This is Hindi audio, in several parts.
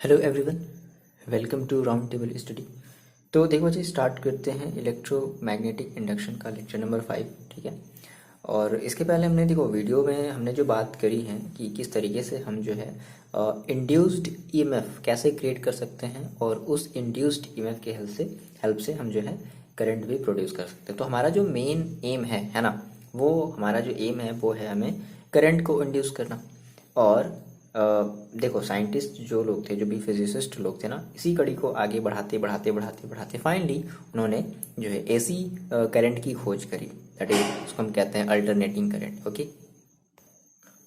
Hello everyone, welcome to round table study. तो देखो जी, स्टार्ट करते हैं इलेक्ट्रोमैग्नेटिक इंडक्शन का लेक्चर नंबर 5। ठीक है। और इसके पहले हमने देखो वीडियो में हमने जो बात करी है कि किस तरीके से हम जो है इंड्यूस्ड ईएमएफ कैसे क्रिएट कर सकते हैं और उस इंड्यूस्ड ईएमएफ के हेल्प से हम जो है करंट भी प्रोड्यूस कर सकते हैं। तो हमारा जो मेन एम है ना, वो हमारा जो एम है वो है हमें करंट को इंड्यूस करना। और देखो, साइंटिस्ट जो लोग थे, जो भी फिजिसिस्ट लोग थे ना, इसी कड़ी को आगे बढ़ाते बढ़ाते बढ़ाते बढ़ाते फाइनली उन्होंने जो है एसी करंट की खोज करी। दैट इज, उसको हम कहते हैं अल्टरनेटिंग करंट। ओके।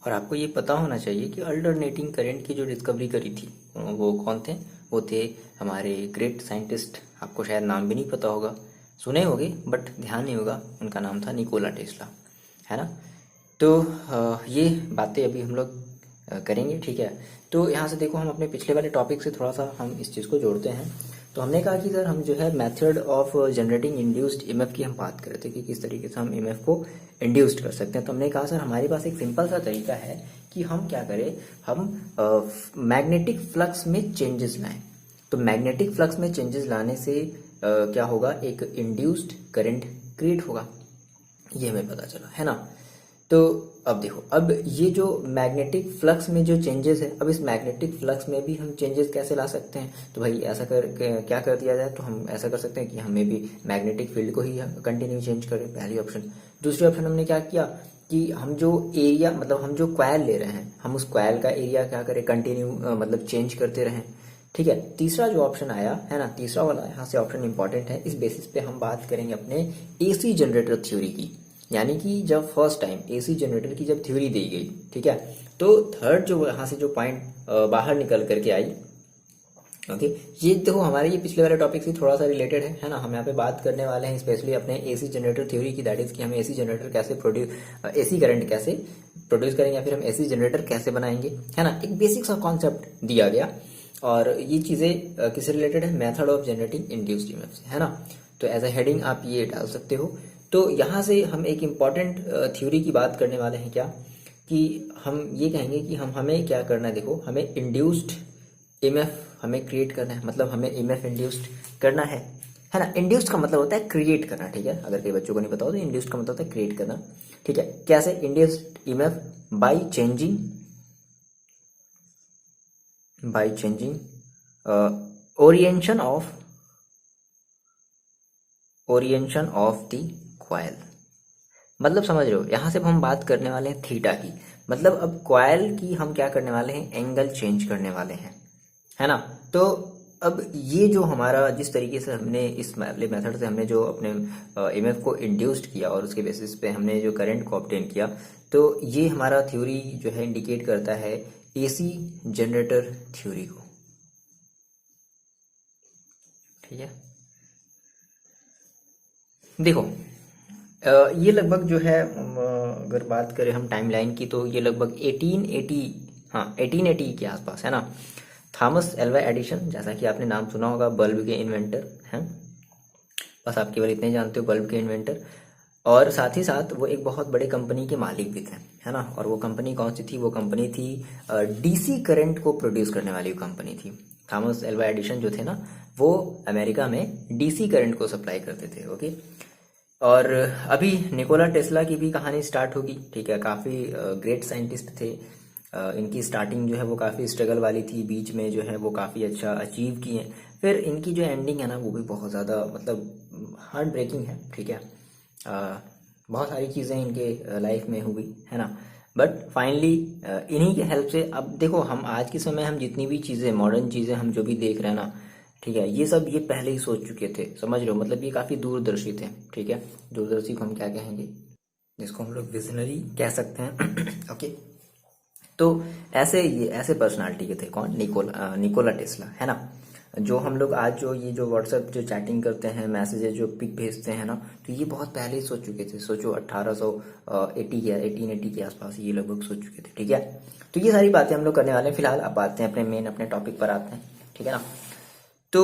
और आपको ये पता होना चाहिए कि अल्टरनेटिंग करंट की जो डिस्कवरी करी थी वो कौन थे? वो थे हमारे ग्रेट साइंटिस्ट। आपको शायद नाम भी नहीं पता होगा, सुने होगे बट ध्यान नहीं होगा। उनका नाम था निकोला टेस्ला, है ना। तो ये बातें अभी हम लोग करेंगे। ठीक है। तो यहाँ से देखो, हम अपने पिछले वाले टॉपिक से थोड़ा सा हम इस चीज़ को जोड़ते हैं। तो हमने कहा कि सर हम जो है method of generating induced EMF की हम बात कर रहे थे कि किस तरीके से हम ईएमएफ को इंड्यूस्ड कर सकते हैं। तो हमने कहा सर हमारे पास एक सिंपल सा तरीका है कि हम क्या करें, हम मैग्नेटिक फ्लक्स में चेंजेस लाएं। तो मैग्नेटिक फ्लक्स में चेंजेस लाने से क्या होगा, एक इंड्यूस्ड करंट क्रिएट होगा। ये हमें पता चला, है ना। तो अब देखो, अब ये जो मैग्नेटिक फ्लक्स में जो चेंजेस है, अब इस मैग्नेटिक फ्लक्स में भी हम चेंजेस कैसे ला सकते हैं? तो भाई ऐसा क्या कर दिया जाए, तो हम ऐसा कर सकते हैं कि हमें भी मैग्नेटिक फील्ड को ही कंटिन्यू चेंज करें, पहली ऑप्शन। दूसरी ऑप्शन हमने क्या किया कि हम जो एरिया, मतलब हम जो क्वायल ले रहे हैं, हम उस क्वायल का एरिया क्या करें, कंटिन्यू मतलब चेंज करते रहें। ठीक है। तीसरा जो ऑप्शन आया है ना, तीसरा वाला यहाँ से ऑप्शन इंपॉर्टेंट है। इस बेसिस पे हम बात करेंगे अपने एसी जनरेटर थ्योरी की। यानी कि जब फर्स्ट टाइम एसी जनरेटर की जब थ्योरी दी गई, ठीक है, तो थर्ड जो यहाँ से जो पॉइंट बाहर निकल करके आई। ओके। ये देखो, हमारे ये पिछले वाले टॉपिक से थोड़ा सा रिलेटेड है ना। हम यहाँ पे बात करने वाले हैं स्पेशली अपने एसी जनरेटर थ्योरी की। दैट इज कि हम एसी जनरेटर कैसे एसी करंट कैसे प्रोड्यूस करेंगे, या फिर हम एसी जनरेटर कैसे बनाएंगे, है ना। एक बेसिक सा कॉन्सेप्ट दिया गया। और ये चीज़ें किससे रिलेटेड है? Method of generating induced EMF से, है ना। तो एज अ हेडिंग आप ये डाल सकते हो। तो यहाँ से हम एक इम्पॉर्टेंट थ्योरी की बात करने वाले हैं, क्या कि हम ये कहेंगे कि हमें क्या करना है। देखो, हमें इंड्यूस्ड ईएमएफ हमें क्रिएट करना है, मतलब हमें ईएमएफ इंड्यूस्ड करना है ना। इंड्यूस्ड का मतलब होता है क्रिएट करना। ठीक है। अगर कई बच्चों को नहीं पता हो तो इंड्यूस्ड का मतलब होता है क्रिएट करना। ठीक है। कैसे? Induced EMF by changing orientation of the coil. मतलब समझ रहे हो, यहां से अब हम बात करने वाले हैं थीटा की। मतलब अब क्वाइल की हम क्या करने वाले हैं, एंगल चेंज करने वाले हैं, है ना। तो अब ये जो हमारा, जिस तरीके से हमने इस मेथड से हमने जो अपने ईएमएफ को इंड्यूस्ड किया और उसके बेसिस पे हमने जो करंट को ऑब्टेन किया, तो ये हमारा थ्योरी जो है इंडिकेट करता है एसी जनरेटर थ्योरी को। ठीक है। देखो, ये लगभग जो है, अगर बात करें हम टाइमलाइन की, तो ये लगभग 1880, हाँ 1880 के आसपास, है ना। थॉमस एल्वा एडिशन, जैसा कि आपने नाम सुना होगा, बल्ब के इन्वेंटर हैं। बस आप केवल इतने जानते हो, बल्ब के इन्वेंटर। और साथ ही साथ वो एक बहुत बड़े कंपनी के मालिक भी थे, है ना। और वो कंपनी कौन सी थी? वो कंपनी थी डीसी करंट को प्रोड्यूस करने वाली कंपनी थी। थॉमस एल्वा एडिशन जो थे ना, वो अमेरिका में डीसी करंट को सप्लाई करते थे। ओके। और अभी निकोला टेस्ला की भी कहानी स्टार्ट होगी। ठीक है। काफ़ी ग्रेट साइंटिस्ट थे। इनकी स्टार्टिंग जो है वो काफ़ी स्ट्रगल वाली थी, बीच में जो है वो काफ़ी अच्छा अचीव किए। फिर इनकी जो एंडिंग है ना, वो भी बहुत ज़्यादा मतलब हार्ट ब्रेकिंग है। ठीक है। बहुत सारी चीज़ें इनके लाइफ में हुई, है ना। बट फाइनली इन्हीं के हेल्प से, अब देखो, हम आज के समय हम जितनी भी चीज़ें, मॉडर्न चीज़ें हम जो भी देख रहे हैं ना, ठीक है, ये सब ये पहले ही सोच चुके थे, समझ रहे हो। मतलब ये काफ़ी दूरदर्शी थे। ठीक है। दूरदर्शी को हम क्या कहेंगे, जिसको हम लोग विजनरी कह सकते हैं। ओके। तो ऐसे पर्सनालिटी के थे कौन? निकोला टेस्ला, है ना। जो हम लोग आज जो व्हाट्सएप जो चैटिंग करते हैं, मैसेजेस जो पिक भेजते हैं ना, तो ये बहुत पहले ही सोच चुके थे। सोचो 1880 या 1880 के आसपास ये लगभग सोच चुके थे। ठीक है। तो ये सारी बातें हम लोग करने वाले हैं। फिलहाल अब आते हैं अपने टॉपिक पर आते हैं। ठीक है ना। तो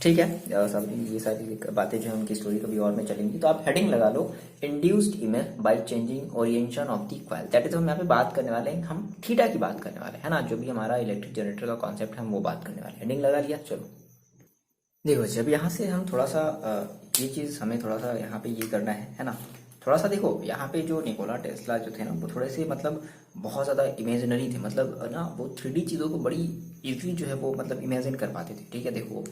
ठीक है, सब ये सारी बातें जो है उनकी स्टोरी कभी और में चलेंगी। तो आप हेडिंग लगा लो, induced image by changing orientation of the coil. That is हम यहाँ पे बात करने वाले हैं, हम थीटा की बात करने वाले हैं, है ना, जो भी हमारा इलेक्ट्रिक जनरेटर का कॉन्सेप्ट है हम वो बात करने वाले हैं। हेडिंग लगा लिया, चलो देखो जब यहाँ से हम थोड़ा सा ये चीज़ हमें थोड़ा सा यहाँ पे ये करना है ना, थोड़ा सा देखो यहाँ पे जो निकोला टेस्ला जो थे ना वो थोड़े से मतलब बहुत ज़्यादा इमेजिनरी थे, मतलब ना वो 3D चीज़ों को बड़ी इजीली जो है वो मतलब इमेजिन कर पाते थे। ठीक है, देखो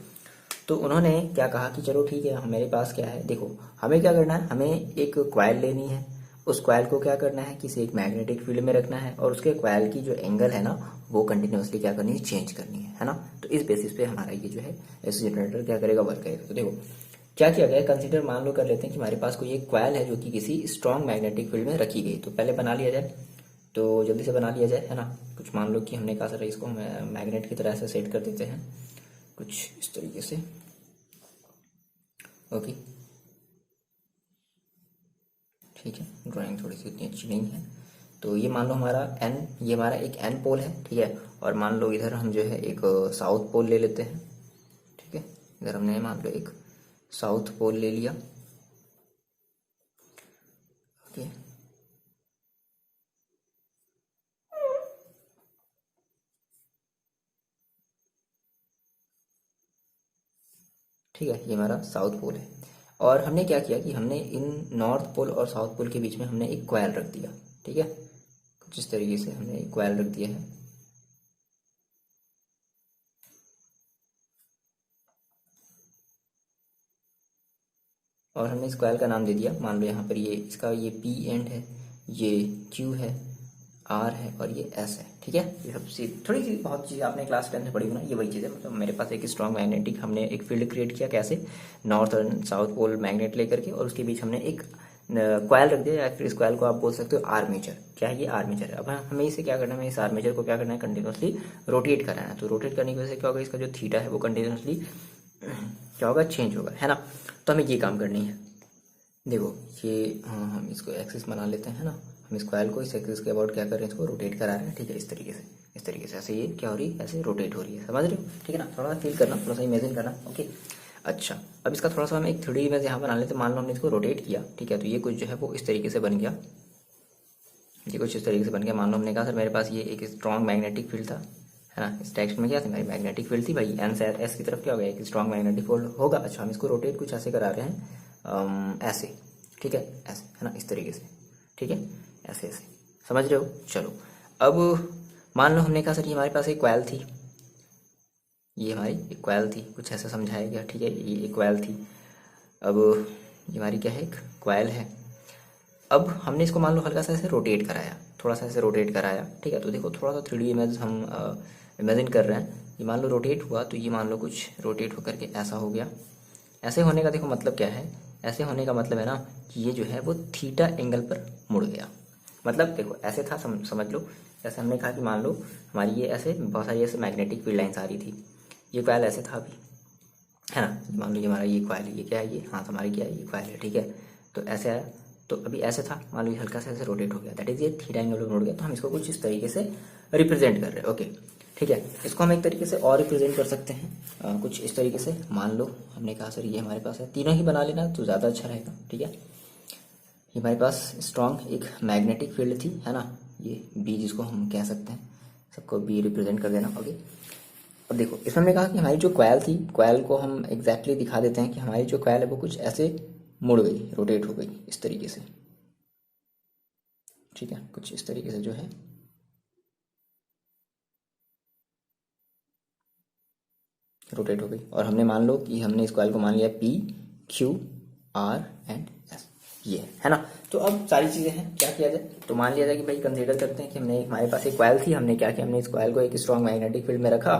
तो उन्होंने क्या कहा कि चलो ठीक है, मेरे पास क्या है, देखो हमें क्या करना है, हमें एक क्वाइल लेनी है, उस क्वाइल को क्या करना है, किसी एक मैग्नेटिक फील्ड में रखना है, और उसके क्वाइल की जो एंगल है ना वो कंटिन्यूसली क्या करनी है, चेंज करनी है ना। तो इस बेसिस पे हमारा ये जो है एसी जनरेटर क्या करेगा, वर्क करेगा। तो देखो क्या किया गया, कंसीडर मान लो कर लेते हैं कि हमारे पास कोई एक क्वाइल है जो कि किसी स्ट्रॉन्ग मैग्नेटिक फील्ड में रखी गई। तो पहले बना लिया जाए, तो जल्दी से बना लिया जाए, है ना। कुछ मान लो कि हमने कहा सर इसको मैग्नेट की तरह से सेट कर देते हैं, कुछ इस तरीके से, ओके ठीक है। ड्राइंग थोड़ी सी इतनी अच्छी नहीं है, तो ये मान लो हमारा एन, ये हमारा एक एन पोल है, ठीक है। और मान लो इधर हम जो है एक साउथ पोल ले लेते हैं, ठीक है। इधर हमने मान लो एक साउथ पोल ले लिया, ओके। ठीक है, ये हमारा साउथ पोल है। और हमने क्या किया कि हमने इन नॉर्थ पोल और साउथ पोल के बीच में हमने एक कॉइल रख दिया, ठीक है। कुछ इस तरीके से हमने एक कॉइल रख दिया है, और हमने इस कॉइल का नाम दे दिया, मान लो यहाँ पर ये इसका ये पी एंड है, ये क्यू है, आर है और ये एस है, ठीक है। ये सब थोड़ी सी बहुत चीज़ आपने क्लास 10 में पढ़ी हो ना, ये वही चीज़ है। मतलब मेरे पास एक स्ट्रॉन्ग मैग्नेटिक, हमने एक फील्ड क्रिएट किया, कैसे, नॉर्थ और साउथ पोल मैग्नेट लेकर के, और उसके बीच हमने एक कॉइल रख दिया, या फिर इस कॉइल को आप बोल सकते हो आर्मेचर। क्या है ये, आर्मेचर है। अब हमें इसे क्या करना है, इस आर्मेचर को क्या करना है, कंटिन्यूसली रोटेट करना है। तो रोटेट करने की वजह से क्या होगा, इसका जो थीटा है वो कंटिन्यूसली क्या होगा, चेंज होगा, है ना। तो हमें ये काम करनी है। देखो ये हम इसको एक्सिस बना लेते हैं ना, हम इस कॉइल को इस एक्सिस के अबाउट क्या कर रहे हैं, इसको रोटेट करा रहे हैं, ठीक है। इस तरीके से, इस तरीके से ऐसे ये क्या हो रही है, ऐसे रोटेट हो रही है, समझ रहे हो, ठीक है ना। थोड़ा सा फील करना, थोड़ा सा इमेजिन करना, ओके। अच्छा, अब इसका थोड़ा सा हम एक 3D इमेज यहाँ बना लेते हैं। मान लो हमने इसको रोटेट किया, ठीक है। तो ये कुछ जो है वो इस तरीके से बन गया, ये कुछ इस तरीके से बन गया। मान लो हमने कहा सर मेरे पास ये एक स्ट्रॉन्ग मैग्नेटिक फील्ड था, है ना। इस टेक्स्ट में क्या थी, मेरी मैग्नेटिक फील्ड थी भाई, एन से एस की तरफ क्या हो गया, एक स्ट्रॉन्ग मैग्नेटिक फील्ड होगा। अच्छा, हम इसको रोटेट कुछ ऐसे करा रहे हैं, ऐसे, ठीक है, ऐसे, है ना, इस तरीके से, ठीक है, ऐसे ऐसे, समझ रहे हो। चलो अब मान लो हमने कहा सर ये हमारे पास एक कॉइल थी, ये हमारी एक कॉइल थी, कुछ ऐसा समझाया गया, ठीक है। ये एक कॉइल थी, अब ये हमारी क्या है, एक कॉइल है। अब हमने इसको मान लो हल्का सा ऐसे रोटेट कराया, थोड़ा सा ऐसे रोटेट कराया, ठीक है। तो देखो थोड़ा सा 3D इमेज हम इमेजिन कर रहे हैं। ये मान लो रोटेट हुआ, तो ये मान लो कुछ रोटेट होकर के ऐसा हो गया। ऐसे होने का देखो मतलब क्या है, ऐसे होने का मतलब है ना कि ये जो है वो थीटा एंगल पर मुड़ गया। मतलब देखो ऐसे था, समझ लो, जैसे हमने कहा कि मान लो हमारी ये ऐसे बहुत सारी ऐसे मैग्नेटिक फील्ड लाइन्स आ रही थी, ये कॉइल ऐसे था अभी, है ना। मान लो ये हमारा ये कॉइल है, ये क्या है, ये हाँ हमारी क्या है, ये कॉइल है, ठीक है। तो ऐसे आया, तो अभी ऐसे था, मान लो ये हल्का सा ऐसे रोटेट हो गया, दैट इज ये थीटा एंगल पर मुड़ गया। तो हम इसको कुछ इस तरीके से रिप्रेजेंट कर रहे हैं, ओके ठीक है। इसको हम एक तरीके से और रिप्रेजेंट कर सकते हैं, कुछ इस तरीके से। मान लो हमने कहा सर ये हमारे पास है, तीनों ही बना लेना तो ज़्यादा अच्छा रहेगा, ठीक है। ये हमारे पास स्ट्रॉन्ग एक मैग्नेटिक फील्ड थी, है ना, ये बी जिसको हम कह सकते हैं, सबको बी रिप्रेजेंट कर देना, ओके। अब देखो इसमें हमने कहा कि हमारी जो कॉइल थी, कॉइल को हम एग्जैक्टली दिखा देते हैं कि हमारी जो कॉइल है वो कुछ ऐसे मुड़ गई, रोटेट हो गई इस तरीके से, ठीक है, कुछ इस तरीके से जो है रोटेट हो गई। और हमने मान लो कि हमने इस कॉइल को मान लिया P Q R and S, ये है ना। तो अब सारी चीज़ें हैं, क्या किया जाए, तो मान लिया जाए कि भाई कंसीडर करते हैं कि हमने हमारे पास एक कॉइल थी, हमने क्या किया, हमने इस कॉइल को एक स्ट्रॉन्ग मैग्नेटिक फील्ड में रखा,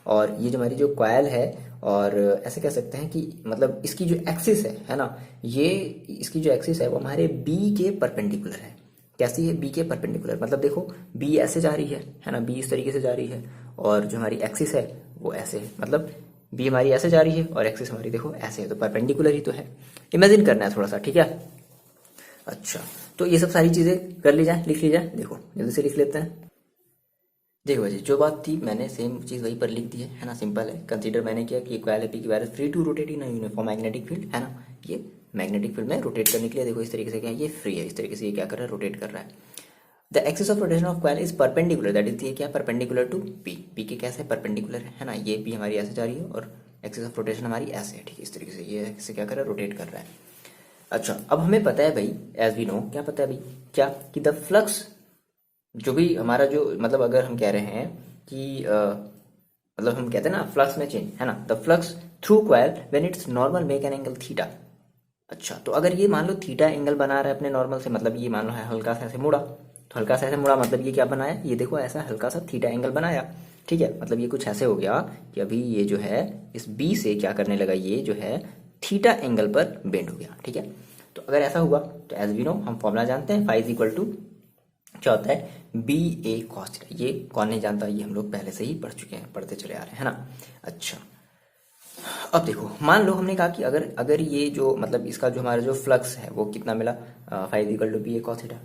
और ये जो हमारी जो कॉइल है, और ऐसे कह सकते हैं कि मतलब इसकी जो एक्सिस है ना, ये इसकी जो एक्सिस है वो हमारे बी के परपेंडिकुलर है। कैसी है, बी के परपेंडिकुलर, मतलब देखो बी ऐसे जा रही है ना, बी इस तरीके से जा रही है, और जो हमारी एक्सिस है वो ऐसे है, मतलब बी हमारी ऐसे जा रही है और एक्सिस हमारी देखो ऐसे है, तो परपेंडिकुलर ही तो है। इमेजिन करना है थोड़ा सा, ठीक है। अच्छा, तो ये सब सारी चीज़ें कर ली जाए, लिख ली जाए, देखो जल्दी से लिख लेते हैं। देखो भाई जो बात थी मैंने सेम चीज़ वहीं पर लिख दी है ना, सिंपल है। कंसीडर मैंने किया कि कॉइल है पी की wire free to rotate in uniform magnetic field, है ना। ये मैग्नेटिक फील्ड में रोटेट करने के लिए देखो इस तरीके से क्या है, ये फ्री है, इस तरीके से ये क्या कर रहा है, रोटेट कर रहा है। The axis of rotation of coil is perpendicular, that is ये क्या, परपेंडिकुलर टू पी। पी के कैसे परपेंडिकुलर है ना, ये पी हमारी ऐसे जा रही है और एक्सिस ऑफ रोटेशन हमारी ऐसे है, ठीक है। इस तरीके से ये ऐसे क्या कर रहा है, रोटेट कर रहा है। अच्छा अब हमें पता है भाई, एज वी नो, क्या पता है भाई, क्या कि द फ्लक्स जो भी हमारा जो मतलब अगर हम कह रहे हैं कि मतलब हम कहते हैं ना फ्लक्स में चेंज, है ना, the flux through coil when it's normal make an angle theta. अच्छा तो अगर ये मान लो थीटा एंगल बना रहा है अपने नॉर्मल से, मतलब ये मान लो है हल्का सा ऐसे मुड़ा, तो हल्का सा ऐसे मुड़ा मतलब ये क्या बनाया, ये देखो ऐसा हल्का सा थीटा एंगल बनाया, ठीक है। मतलब ये कुछ ऐसे हो गया कि अभी ये जो है इस बी से क्या करने लगा, ये जो है थीटा एंगल पर बेंड हो गया, ठीक है। तो अगर ऐसा हुआ तो एज वी नो हम फॉर्मूला जानते हैं, फाई इज इक्वल टू क्या होता है, बी ए कॉस थीटा। ये कौन नहीं जानता, ये हम लोग पहले से ही पढ़ चुके हैं, पढ़ते चले आ रहे हैं, है ना। अच्छा अब देखो मान लो हमने कहा कि अगर अगर ये जो मतलब इसका जो हमारा जो फ्लक्स है वो कितना मिला, phi equal to B A cos theta.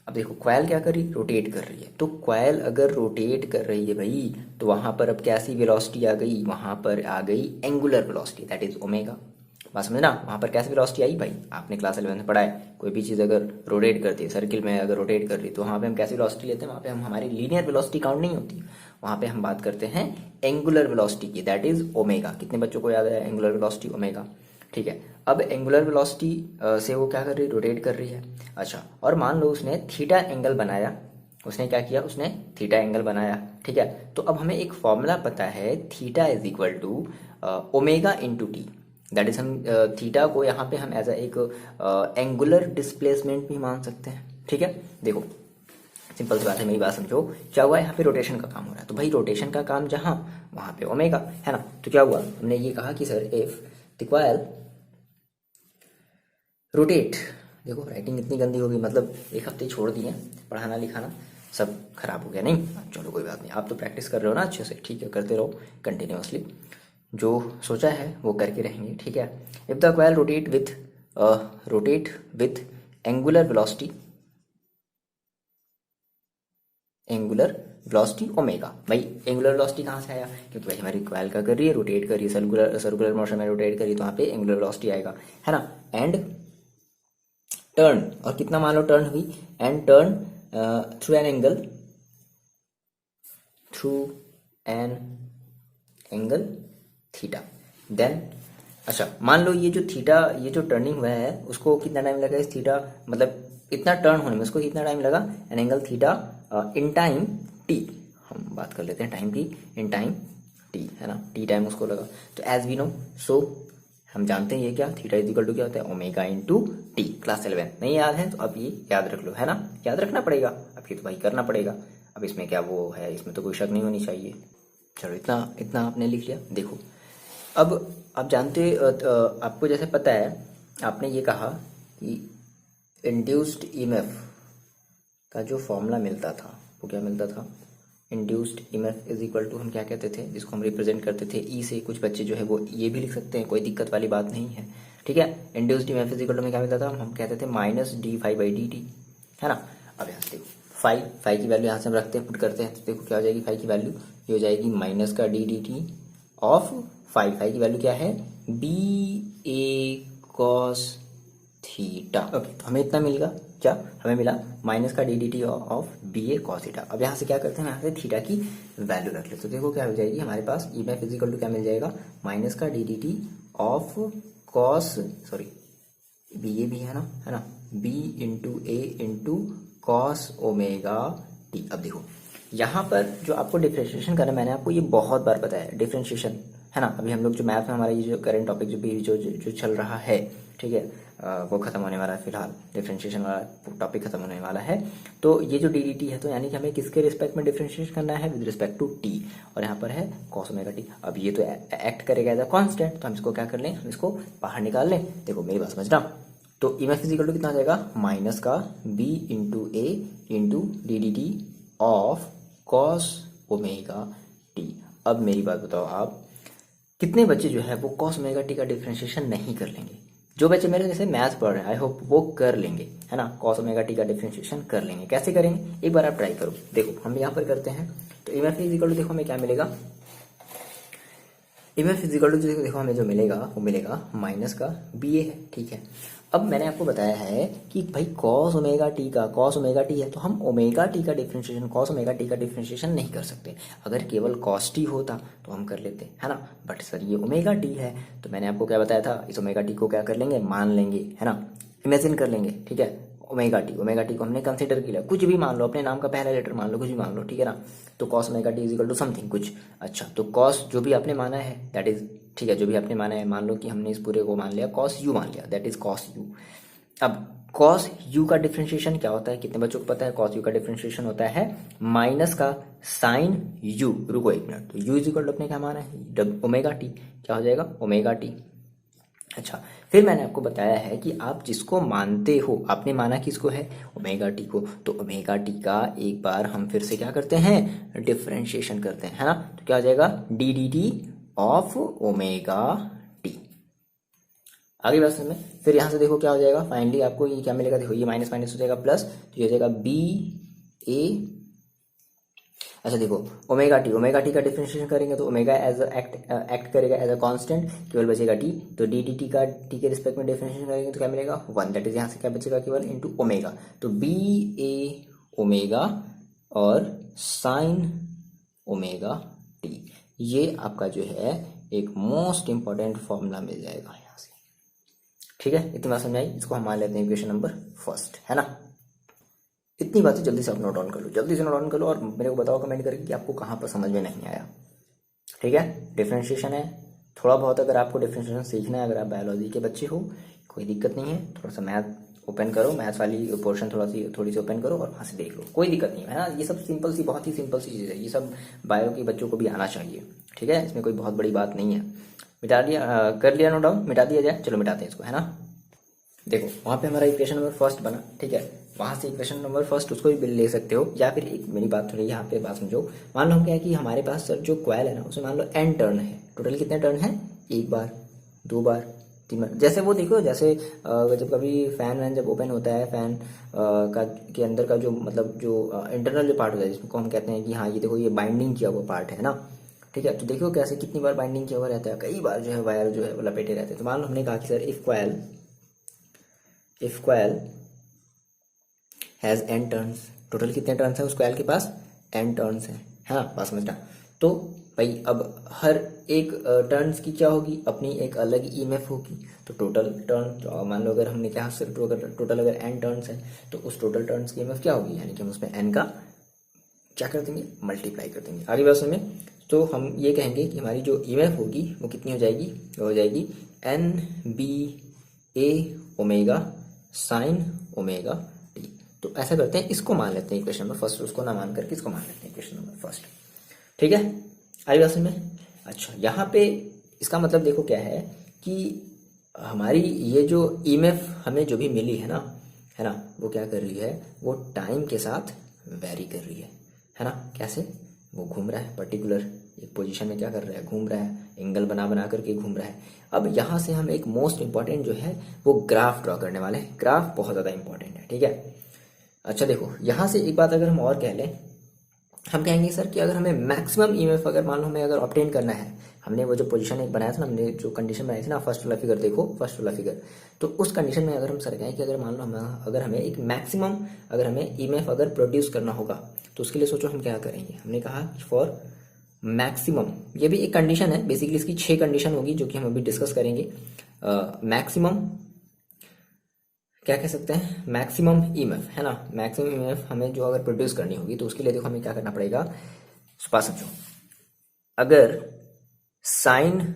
अब देखो क्वाइल क्या कर रही है, रोटेट कर रही है। तो क्वाइल अगर रोटेट कर रही है भाई, तो वहां पर अब कैसी वेलोसिटी आ गई, वहां पर आ गई angular velocity, that is omega. बात समझना, वहां पर कैसी वेलोसिटी आई भाई, आपने क्लास 11 में पढ़ा है, कोई भी चीज अगर रोटेट करती है सर्किल में, अगर रोटेट कर रही है तो वहां पे हम कैसी वेलोसिटी लेते हैं, वहां पे हम हमारी लीनियर वेलोसिटी काउंट नहीं होती, वहां पे हम बात करते हैं एंगुलर वेलोसिटी की, दैट इज ओमेगा। कितने बच्चों को याद है एंगुलर वेलोसिटी, ओमेगा, ठीक है। अब एंगुलर वेलोसिटी से वो क्या कर रही है, रोटेट कर रही है। अच्छा और मान लो उसने थीटा एंगल बनाया, उसने क्या किया, उसने थीटा एंगल बनाया, ठीक है। तो अब हमें एक फॉर्मूला पता है, theta is equal to omega into T, that is हम थीटा को यहाँ पे हम एज एक एंगुलर डिस्प्लेसमेंट भी मान सकते हैं, ठीक है। देखो सिंपल सी बात है, मेरी बात समझो, क्या हुआ यहाँ पे रोटेशन का काम हो रहा है, तो भाई रोटेशन का काम जहां वहां पे ओमेगा, है ना। तो क्या हुआ, हमने ये कहा कि sir if the coil rotate, देखो राइटिंग इतनी गंदी होगी, मतलब एक हफ्ते छोड़ दिए पढ़ाना लिखाना, सब खराब हो गया, नहीं चलो कोई बात नहीं, आप तो प्रैक्टिस कर रहे हो ना अच्छे से, ठीक है, करते रहो कंटिन्यूअसली, जो सोचा है वो करके रहेंगे, ठीक है। If the coil rotate with angular velocity, angular velocity omega, भाई एंगुलर वेलोसिटी कहाँ से आया, क्योंकि भाई हमारी कॉइल का कर रही है, रोटेट कर रही है, सर्कुलर सर्कुलर मोशन में रोटेट कर रही है, तो वहाँ पे एंगुलर वेलोसिटी आएगा, है ना। एंड टर्न, और कितना मान लो टर्न हुई, and turn through an angle theta, then अच्छा मान लो ये जो थीटा, ये जो टर्निंग हुआ है उसको कितना टाइम लगा, इस थीटा मतलब इतना टर्न होने में उसको कितना टाइम लगा, N angle theta in time T, हम बात कर लेते हैं टाइम की, इन टाइम टी, है ना, टी टाइम उसको लगा। तो एज वी नो, सो हम जानते हैं ये क्या, थीटा इज इक्वल टू क्या होता है, ओमेगा इंटू टी। क्लास 11 नहीं याद है तो अब ये याद रख लो, है ना, याद रखना पड़ेगा, अब ये तो भाई करना पड़ेगा, अब इसमें क्या वो है, इसमें तो कोई शक नहीं होनी चाहिए। चलो इतना इतना आपने लिख लिया। देखो अब आप जानते आपको जैसे पता है, आपने ये कहा कि इंड्यूस्ड ईएमएफ का जो फॉर्मूला मिलता था वो क्या मिलता था, induced EMF is equal to हम क्या कहते थे, जिसको हम रिप्रेजेंट करते थे ई से, कुछ बच्चे जो है वो ये भी लिख सकते हैं, कोई दिक्कत वाली बात नहीं है, ठीक है। Induced EMF is equal to में क्या मिलता था, हम कहते थे minus D phi by D T, है ना। अब यहाँ से देखो फाई की वैल्यू यहाँ से हम रखते हैं, पुट करते हैं, तो देखो क्या हो जाएगी, फाई की वैल्यू ये हो जाएगी माइनस का D D T of phi की वैल्यू क्या है, B A cos theta. Okay तो हमें इतना मिलेगा, क्या हमें मिला, माइनस का D D T of B A cos theta. अब यहाँ से क्या करते हैं, यहाँ से थीटा की वैल्यू रख लेते, तो देखो क्या हो जाएगी हमारे पास, ई एम फिजिकल टू क्या मिल जाएगा, माइनस का D D T of cos, sorry B A भी है ना, B into A into cos omega T. अब देखो यहाँ पर जो आपको डिफ्रेंशिएशन करना है, मैंने आपको ये बहुत बार बताया, डिफ्रेंशिएशन, है ना। अभी हम लोग जो मैथ में हमारा ये जो करंट टॉपिक जो चल रहा है, ठीक है, वो खत्म होने वाला है फिलहाल, डिफरेंशिएशन वाला टॉपिक खत्म होने वाला है। तो ये जो डी डी टी है, तो यानी कि हमें किसके रिस्पेक्ट में डिफरेंशिएट करना है, विद रिस्पेक्ट टू टी, और यहाँ पर है कॉस ओमेगा टी। अब ये तो एक्ट करेगा एज अ कांस्टेंट, तो हम इसको क्या कर लें, हम इसको बाहर निकाल लें। देखो मेरी बात समझना, तो E M F is equal to कितना आ जाएगा, माइनस का B into A into d D T of cos omega T. अब मेरी बात बताओ, आप कितने बच्चे जो है वो कॉस ओमेगा टी का डिफरेंशिएशन नहीं कर लेंगे, जो बच्चे मेरे जैसे मैथ्स पढ़ रहे हैं आई होप वो कर लेंगे, है ना, कॉस ओमेगा टी का डिफरेंशिएशन कर लेंगे। कैसे करेंगे एक बार आप ट्राई करो। देखो हम यहाँ पर करते हैं, तो एम एफ इजिकल टू देखो हमें क्या मिलेगा, एम एफ इजिकल टू देखो हमें जो मिलेगा वो मिलेगा माइनस का बी ए है, ठीक है। अब मैंने आपको बताया है कि भाई कॉस ओमेगा टी का, कॉस ओमेगा टी है तो हम ओमेगा टी का डिफरेंशिएशन, कॉस ओमेगा टी का डिफरेंशिएशन नहीं कर सकते। अगर केवल कॉस टी होता तो हम कर लेते, है ना, बट सर ये ओमेगा टी है तो मैंने आपको क्या बताया था, इस ओमेगा टी को क्या कर लेंगे, मान लेंगे, है ना, इमेजिन कर लेंगे, ठीक है। ओमेगा टी को हमने कंसिडर किया, कुछ भी मान लो, अपने नाम का पहला लेटर मान लो, कुछ भी मान लो, ठीक है ना। तो cos omega t is equal to something कुछ, अच्छा तो कॉस जो भी आपने माना है दैट इज, ठीक है, जो भी आपने माना है, मान लो कि हमने इस पूरे को मान लिया कॉस यू मान लिया, दैट इज कॉस यू। अब कॉस यू का डिफरेंशिएशन क्या होता है, कितने बच्चों को पता है, कॉस यू का डिफरेंशिएशन होता है माइनस का साइन यू, रुको एक मिनट, तो यू इजिकल टू अपने क्या माना है, ओमेगा टी, क्या हो जाएगा ओमेगा टी। अच्छा फिर मैंने आपको बताया है कि आप जिसको मानते हो, आपने माना किसको है, ओमेगा टी को, तो ओमेगा टी का एक बार हम फिर से क्या करते हैं, डिफरेंशिएशन करते हैं, है ना, तो क्या हो जाएगा D D T of omega T. आगे बात समझ में, फिर यहाँ से देखो क्या हो जाएगा, फाइनली आपको ये क्या मिलेगा, देखो ये माइनस माइनस हो जाएगा प्लस, तो ये हो जाएगा बी ए, अच्छा देखो ओमेगा टी का डिफरेंशिएशन करेंगे तो ओमेगा एज एक्ट करेगा एज अ कांस्टेंट, केवल बचेगा टी, तो डी टी का टी के रिस्पेक्ट में डिफरेंशिएशन करेंगे तो क्या मिलेगा 1, दैट इज यहाँ से क्या बचेगा केवल इनटू ओमेगा, तो बी ए ओमेगा और साइन ओमेगा टी, ये आपका जो है एक मोस्ट इंपॉर्टेंट फॉर्मूला मिल जाएगा यहाँ से, ठीक है। इतनी बात समझ आई, इसको हम मान लेते हैं इक्वेशन नंबर फर्स्ट, है ना। इतनी बातें जल्दी से आप नोट डाउन कर लो, जल्दी से नोट डाउन कर लो और मेरे को बताओ कमेंट करके कि आपको कहाँ पर समझ में नहीं आया, ठीक है। डिफरेंशिएशन है, थोड़ा बहुत अगर आपको डिफरेंशिएशन सीखना है, अगर आप बायोलॉजी के बच्चे हो कोई दिक्कत नहीं है, थोड़ा सा मैथ ओपन करो, मैथ्स वाली पोर्शन थोड़ी सी ओपन करो और वहाँ से देख लो, कोई दिक्कत नहीं है ना, ये सब सिंपल सी, बहुत ही सिंपल सी चीज़ है, ये सब बायो के बच्चों को भी आना चाहिए, ठीक है, इसमें कोई बहुत बड़ी बात नहीं है। मिटा दिया, कर लिया नो डाउट, मिटा दिया जाए, चलो मिटाते हैं इसको, है ना। देखो वहाँ पे हमारा इक्वेशन नंबर फर्स्ट बना, ठीक है, वहाँ से इक्वेशन नंबर फर्स्ट उसको भी ले सकते हो, या फिर एक मेरी बात थोड़ी यहाँ पे बात समझो, मान लो क्या है कि हमारे पास सर जो कॉइल है ना उसमें मान लो n टर्न है, टोटल कितने टर्न है, एक बार, दो बार, तीन बार, जैसे वो देखो जैसे जब कभी फैन वैन जब ओपन होता है, फैन का के अंदर का जो मतलब जो इंटरनल जो पार्ट होता है जिसको हम कहते हैं कि हाँ ये देखो ये बाइंडिंग किया हुआ पार्ट है ना, ठीक है, तो देखो कैसे कितनी बार बाइंडिंग किया हुआ रहता है, कई बार जो है वायर जो है वो लपेटे रहते हैं। तो मान लो हमने कहा कि sir if coil has n turns, total कितने टर्न्स है उस कॉइल के पास, n टर्न्स है ना, बात समझना। तो भाई अब हर एक टर्न्स की क्या होगी, अपनी एक अलग ईएमएफ होगी, तो टोटल टर्न, तो मान लो अगर हमने क्या सिर्फ टोटल अगर n टर्न्स है तो उस टोटल टर्न्स की ईएमएफ क्या होगी, यानी कि हम उसमें n का क्या कर देंगे, मल्टीप्लाई कर देंगे। आगे बात समझ में, तो हम ये कहेंगे कि हमारी जो ईएमएफ होगी वो कितनी हो जाएगी, वो हो जाएगी एन बी ए ओमेगा साइन ओमेगा टी। तो ऐसा करते हैं, इसको मान लेते हैं इक्वेशन नंबर फर्स्ट, उसको ना मान करके इसको मान लेते हैं इक्वेशन नंबर फर्स्ट, ठीक है। आई बात समझ में। अच्छा यहाँ पे इसका मतलब देखो क्या है कि हमारी ये जो ईएमएफ हमें जो भी मिली है ना, वो क्या कर रही है, वो टाइम के साथ वेरी कर रही है ना, कैसे, वो घूम रहा है पर्टिकुलर एक पोजीशन में, क्या कर रहा है, घूम रहा है, एंगल बना बना करके घूम रहा है। अब यहाँ से हम एक मोस्ट इंपॉर्टेंट जो है वो ग्राफ ड्रॉ करने वाले हैं, ग्राफ बहुत ज़्यादा इंपॉर्टेंट है, ठीक है। अच्छा देखो यहाँ से एक बात अगर हम और कह लें, हम कहेंगे सर कि अगर हमें मैक्सिमम ईएमएफ अगर मान लो हमें अगर ऑब्टेन करना है, हमने वो जो पोजीशन एक बनाया था ना, हमने जो कंडीशन बनाई थी ना, फर्स्ट वाला फिगर देखो, फर्स्ट वाला फिगर, तो उस कंडीशन में अगर हम सर कहें कि अगर मान लो हम अगर हमें एक मैक्सिमम अगर हमें ईएमएफ अगर प्रोड्यूस करना होगा तो उसके लिए सोचो हम क्या करेंगे। हमने कहा फॉर मैक्सिमम, ये भी एक कंडीशन है, बेसिकली इसकी 6 कंडीशन होगी जो कि हम अभी डिस्कस करेंगे। मैक्सिमम क्या कह सकते हैं, मैक्सिमम ईएमएफ, है ना, मैक्सिमम ईएमएफ हमें जो अगर प्रोड्यूस करनी होगी तो उसके लिए देखो हमें क्या करना पड़ेगा, बात समझो। अगर साइन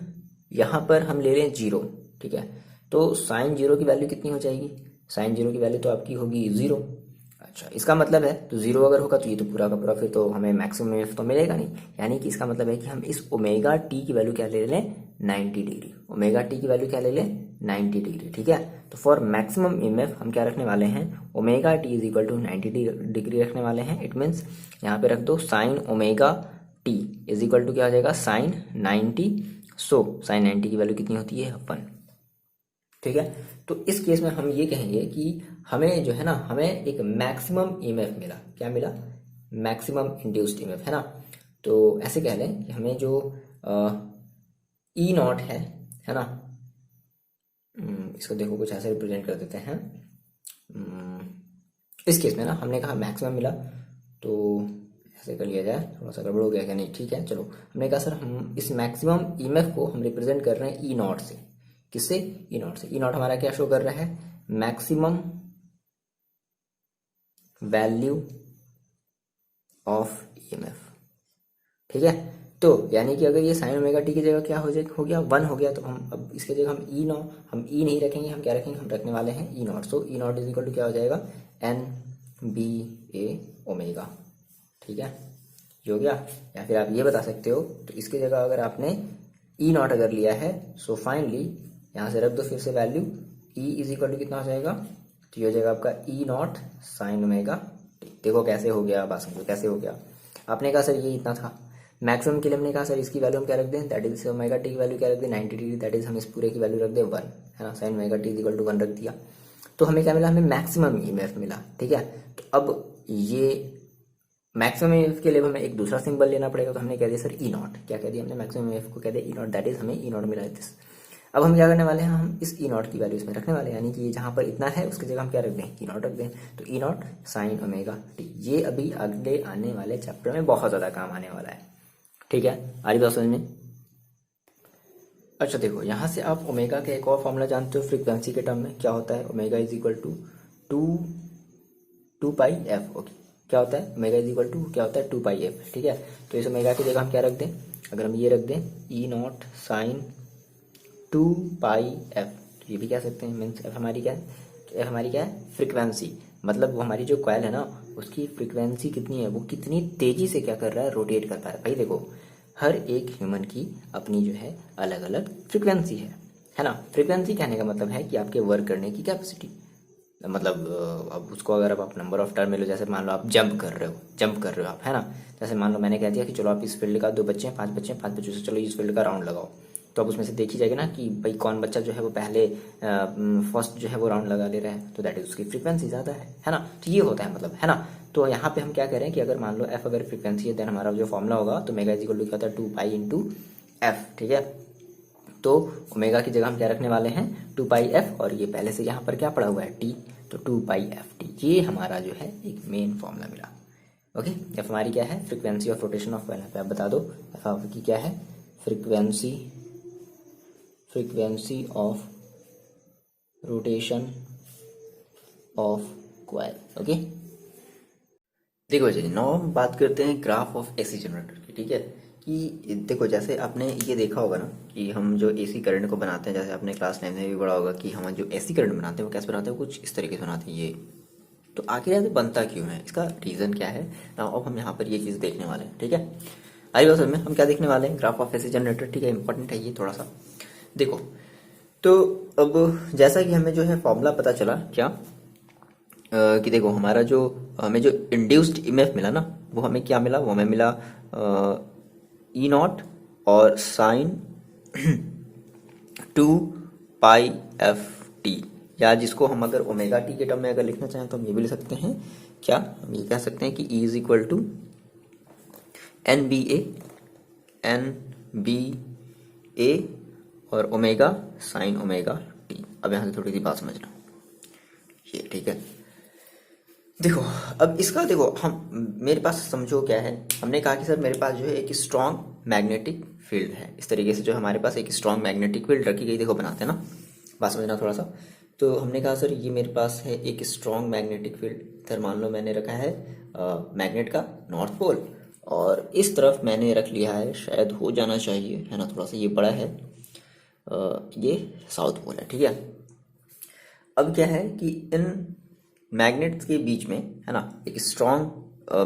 यहाँ पर हम ले लें 0, ठीक है, तो साइन 0 की वैल्यू कितनी हो जाएगी, साइन 0 की वैल्यू तो आपकी होगी 0। अच्छा इसका मतलब है, तो 0 अगर होगा तो ये तो पूरा का पूरा फिर तो हमें मैक्सिमम ईएमएफ तो मिलेगा नहीं, यानी कि इसका मतलब है कि हम इस ओमेगा टी की वैल्यू क्या ले लें, 90 डिग्री, ओमेगा टी की वैल्यू क्या ले लें, 90 डिग्री, ठीक है। तो फॉर मैक्सिमम ईएमएफ हम क्या रखने वाले हैं, omega T is equal to 90 degree रखने वाले हैं। इट मीन्स यहाँ पे रख दो sine omega T is equal to क्या हो जाएगा, साइन 90, सो साइन 90 की वैल्यू कितनी होती है, 1, ठीक है। तो इस केस में हम ये कहेंगे कि हमें जो है ना, हमें एक मैक्सिमम ईएमएफ मिला। क्या मिला? मैक्सिमम इंड्यूस्ड ईएमएफ, है ना। तो ऐसे कह लें कि हमें जो ई नॉट है ना, इसको देखो कुछ ऐसे रिप्रेजेंट कर देते हैं। इस केस में ना हमने कहा मैक्सिमम मिला, तो ऐसे कर लिया जाए, थोड़ा सा गड़बड़ हो गया क्या? नहीं, ठीक है चलो। हमने कहा सर हम इस मैक्सिमम ईएमएफ को हम रिप्रेजेंट कर रहे हैं ई नॉट से। किससे? ई नॉट से। ई नॉट हमारा क्या शो कर रहा है? मैक्सिमम वैल्यू ऑफ ईएमएफ, ठीक है। तो यानी कि अगर ये साइन ओमेगा टी की जगह क्या हो गया 1 हो गया, तो हम अब इसके जगह हम ई नहीं रखेंगे, हम क्या रखेंगे? हम रखने वाले हैं E naught. So E naught is equal to क्या हो जाएगा? एन बी ए ओमेगा, ठीक है। ये हो गया। या फिर आप ये बता सकते हो, तो इसकी जगह अगर आपने ई नॉट अगर लिया है, सो फाइनली यहाँ से रख दो फिर से value, E is equal to कितना हो जाएगा? तो ये हो जाएगा आपका ई नॉट साइन ओमेगा। देखो कैसे हो गया, बात समझो कैसे हो गया। आपने कहा सर ये इतना था, मैक्सिमम के लिए हमने कहा सर इसकी वैल्यू हम क्या रख दें? दैट इज ओमेगा टी की वैल्यू क्या रख दें? 90 डिग्री। दैट इज हम इस पूरे की वैल्यू रख दें 1, है ना। Sine omega T is equal to 1 रख दिया, तो हमें क्या मिला? हमें मैक्सिमम ईएमएफ मिला, ठीक है। तो अब ये मैक्सिमम ईएमएफ के लिए हमें एक दूसरा सिंबल लेना पड़ेगा, तो हमने कह दिया सर ई नॉट। क्या कह दिया हमने? मैक्सिमम ईएमएफ को कह दिया ई नॉट, दैट इज हमें ई नॉट मिला दिस। अब हम क्या करने वाले हैं? हम इस ई नॉट की वैल्यू इसमें रखने वाले हैं, यानी कि ये जहाँ पर इतना है उसकी जगह हम क्या रख दें? ई नॉट रख दें। तो ई नॉट साइन ओमेगा टी, ये अभी अगले आने वाले चैप्टर में बहुत ज़्यादा काम आने वाला है, ठीक है। आ रही बात समझ में? अच्छा देखो, यहाँ से आप ओमेगा का एक और फॉर्मूला जानते हो फ्रीक्वेंसी के टर्म में। क्या होता है? Omega is equal to two pi f. Okay, क्या होता है? ओमेगा इज इक्वल टू क्या होता है? 2 पाई एफ, ठीक है। तो इस ओमेगा की जगह हम क्या रख दें? अगर हम ये रख दें ई नॉट साइन 2 पाई एफ, तो ये भी कह सकते हैं। मीन्स एफ हमारी क्या है? एफ हमारी क्या है? फ्रिक्वेंसी। मतलब वो हमारी जो कॉइल है ना, उसकी फ्रिक्वेंसी कितनी है, वो कितनी तेजी से क्या कर रहा है? रोटेट कर रहा है। भाई देखो, हर एक ह्यूमन की अपनी जो है अलग अलग फ्रिक्वेंसी है ना। फ्रिक्वेंसी कहने का मतलब है कि आपके वर्क करने की कैपेसिटी। मतलब अब उसको अगर आप नंबर ऑफ टर्म में लो, जैसे मान लो आप जंप कर रहे हो आप, है ना। जैसे मान लो मैंने कह दिया कि चलो आप इस फील्ड का 2 बच्चे हैं, 5 बच्चे हैं, 5 बच्चों से चलो इस फील्ड का राउंड लगाओ, तो अब उसमें से देखी जाएगी ना कि भाई कौन बच्चा जो है वो पहले फर्स्ट जो है वो राउंड लगा ले रहा है, तो दैट इज उसकी फ्रीक्वेंसी ज़्यादा है ना। तो ये होता है मतलब, है ना। तो यहाँ पे हम क्या करें कि अगर मान लो एफ अगर फ्रीक्वेंसी है, देन हमारा जो फॉर्मूला होगा तो मेगा इज इक्वल टू क्या होता है? 2 पाई इंटू एफ, ठीक है। तो ओमेगा की जगह हम क्या रखने वाले हैं? 2 पाई एफ, और ये पहले से यहाँ पर क्या पड़ा हुआ है? टी, तो 2 पाई एफ टी, ये हमारा जो है एक मेन फॉर्मूला मिला। ओके, एफ हमारी क्या है? Frequency of rotation of coil. पे आप बता दो एफ आपकी क्या है? Frequency of rotation of coil. Okay, देखो जी, नाउ हम बात करते हैं ग्राफ ऑफ एसी जनरेटर की, ठीक है। कि देखो जैसे आपने ये देखा होगा ना कि हम जो एसी करंट को बनाते हैं, जैसे आपने क्लास 9 में भी पढ़ा होगा कि हम जो एसी करंट बनाते हैं वो कैसे बनाते हैं? कुछ इस तरीके से बनाते हैं ये। तो आखिर ऐसे बनता क्यों है? इसका रीज़न क्या है? नाउ अब हम यहाँ पर ये चीज़ देखने वाले हैं, ठीक है। आई बात समझ में? हम क्या देखने वाले हैं? ग्राफ ऑफ एसी जनरेटर, ठीक है। इंपॉर्टेंट है ये थोड़ा सा। देखो, तो अब जैसा कि हमें जो है फॉर्मूला पता चला क्या, कि देखो हमारा जो हमें जो इंड्यूस्ड ईएमएफ मिला ना, वो हमें क्या मिला? वो हमें मिला ई नॉट और साइन 2 पाई एफ टी, या जिसको हम अगर ओमेगा टी के टर्म में अगर लिखना चाहें तो हम ये भी लिख सकते हैं। क्या हम ये कह सकते हैं कि E is equal to N B A और ओमेगा साइन ओमेगा टी। अब यहाँ से थोड़ी सी बात समझना, ये ठीक है। देखो अब इसका देखो, हम मेरे पास समझो क्या है, हमने कहा कि सर मेरे पास जो है एक स्ट्रॉन्ग मैग्नेटिक फील्ड है। इस तरीके से जो हमारे पास एक स्ट्रॉन्ग मैग्नेटिक फील्ड रखी गई, देखो बनाते हैं ना, बात समझना थोड़ा सा। तो हमने कहा सर ये मेरे पास है एक स्ट्रॉन्ग मैग्नेटिक फील्ड। इधर मान लो मैंने रखा है मैग्नेट का नॉर्थ पोल, और इस तरफ मैंने रख लिया है, शायद हो जाना चाहिए, है ना, थोड़ा सा ये बड़ा है, ये साउथ पोल है, ठीक है। अब क्या है कि इन मैग्नेट्स के बीच में, है ना, एक स्ट्रॉन्ग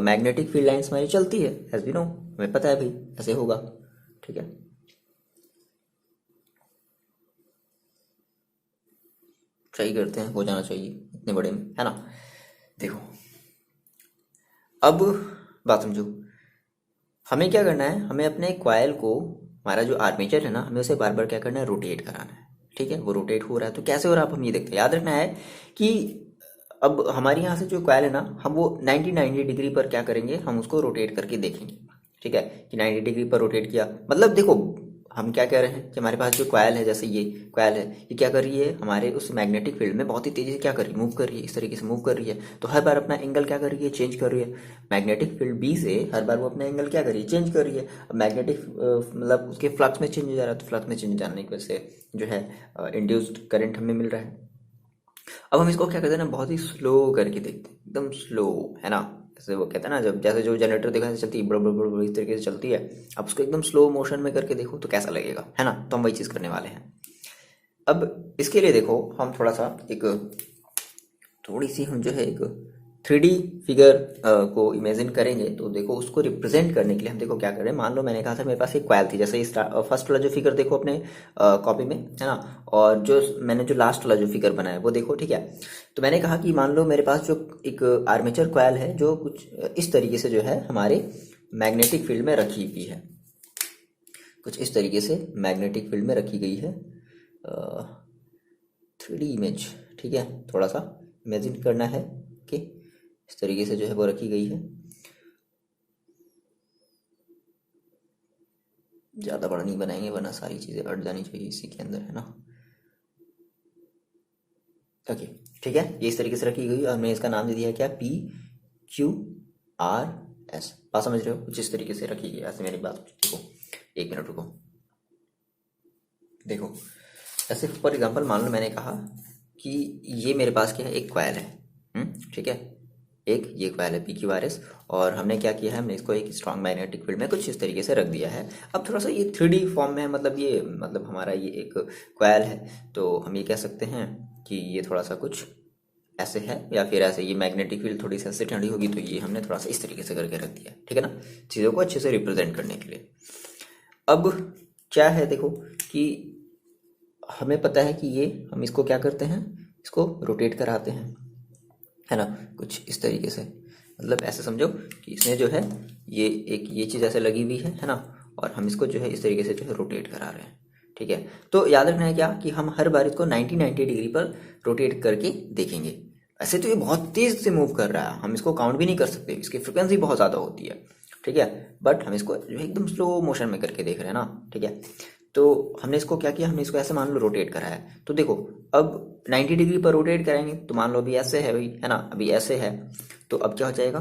मैग्नेटिक फील्ड लाइंस हमारी चलती है, एज वी नो, हमें पता है भाई ऐसे होगा, ठीक है। ट्राई करते हैं, हो जाना चाहिए इतने बड़े में, है ना। देखो अब बात समझो, हमें क्या करना है? हमें अपने कॉइल को, हमारा जो आर्मेचर है ना, हमें उसे बार बार क्या करना है? रोटेट कराना है, ठीक है, वो रोटेट हो रहा है। तो कैसे हो रहा है आप हम ये देखते हैं। याद रखना है कि अब हमारे यहाँ से जो कॉइल है ना, हम वो 90 डिग्री पर क्या करेंगे, हम उसको रोटेट करके देखेंगे। ठीक है, कि 90 डिग्री पर रोटेट किया, मतलब देखो हम क्या कह रहे हैं कि हमारे पास जो कॉइल है, जैसे ये कॉइल है, ये क्या कर रही है, हमारे उस मैग्नेटिक फील्ड में बहुत ही तेजी से क्या कर रही है, मूव कर रही है, इस तरीके से मूव कर रही है। तो हर बार अपना एंगल क्या कर रही है, चेंज कर रही है। मैग्नेटिक फील्ड बी से हर बार वो अपना एंगल क्या कर रही है, चेंज कर रही है। अब मैग्नेटिक मतलब उसके फ्लक्स में चेंज हो जा रहा है, तो फ्लक्स में चेंज जाने की वजह से जो है इंड्यूस्ड करंट हमें मिल रहा है। अब हम इसको क्या करते हैं ना, बहुत ही स्लो करके देखते हैं, एकदम स्लो, है ना। जैसे वो कहते हैं ना, जब जैसे जो जनरेटर देखा ऐसे चलती है, बड़ बड़ बड़ बड़ इस तरीके से चलती है। अब उसको एकदम स्लो मोशन में करके देखो तो कैसा लगेगा, है ना। तो हम वही चीज़ करने वाले हैं। अब इसके लिए देखो हम थोड़ा सा एक थोड़ी सी हम जो है एक 3D फिगर को इमेजिन करेंगे। तो देखो उसको रिप्रेजेंट करने के लिए हम देखो क्या करें। मान लो मैंने कहा था मेरे पास एक क्वाइल थी, जैसे इस फर्स्ट वाला जो फिगर देखो अपने कॉपी में, है ना। और जो मैंने जो लास्ट वाला जो फिगर बनाया वो देखो, ठीक है। तो मैंने कहा कि मान लो मेरे पास जो एक आर्मेचर क्वाइल है, जो कुछ इस तरीके से जो है हमारे मैग्नेटिक फील्ड में रखी हुई है, कुछ इस तरीके से मैग्नेटिक फील्ड में रखी गई है। 3D इमेज, ठीक है, थोड़ा सा इमेजिन करना है कि इस तरीके से जो है वो रखी गई है। ज़्यादा बड़ा नहीं बनाएंगे वरना सारी चीज़ें अट जानी चाहिए इसी के अंदर, है ना। ओके, ठीक है, ये इस तरीके से रखी गई और मैंने इसका नाम दे दिया है क्या, PQRS। बात समझ रहे हो, कुछ इस तरीके से रखी गई। ऐसे मेरी बात देखो, 1 मिनट रुको। देखो ऐसे फॉर एग्जांपल मान लो मैंने कहा कि ये मेरे पास क्या है, एक कॉइल है, ठीक है, एक ये कॉइल है PQRS। और हमने क्या किया है, हमने इसको एक स्ट्रॉन्ग मैग्नेटिक फील्ड में कुछ इस तरीके से रख दिया है। अब थोड़ा सा ये 3D फॉर्म में है, मतलब ये मतलब हमारा ये एक कॉइल है। तो हम ये कह सकते हैं कि ये थोड़ा सा कुछ ऐसे है, या फिर ऐसे ये मैग्नेटिक फील्ड थोड़ी सी ऐसे ठंडी होगी, तो ये हमने थोड़ा सा इस तरीके से करके रख दिया, ठीक है ना, चीज़ों को अच्छे से रिप्रेजेंट करने के लिए। अब क्या है देखो कि हमें पता है कि ये हम इसको क्या करते हैं, इसको रोटेट कराते हैं, है ना, कुछ इस तरीके से। मतलब ऐसे समझो कि इसमें जो है ये एक ये चीज़ ऐसे लगी हुई है ना, और हम इसको जो है इस तरीके से जो है रोटेट करा रहे हैं, ठीक है। तो याद रखना है क्या कि हम हर बार इसको 90 डिग्री पर रोटेट करके देखेंगे। ऐसे तो ये बहुत तेज़ से मूव कर रहा है, हम इसको काउंट भी नहीं कर सकते, इसकी फ्रिक्वेंसी बहुत ज़्यादा होती है, ठीक है। बट हम इसको जो है एकदम स्लो मोशन में करके देख रहे हैं ना, ठीक है। तो हमने इसको क्या किया, हमने इसको ऐसे मान लो रोटेट करा है। तो देखो अब 90 डिग्री पर रोटेट कराएंगे, तो मान लो अभी ऐसे है भाई, है ना, अभी ऐसे है। तो अब क्या हो जाएगा,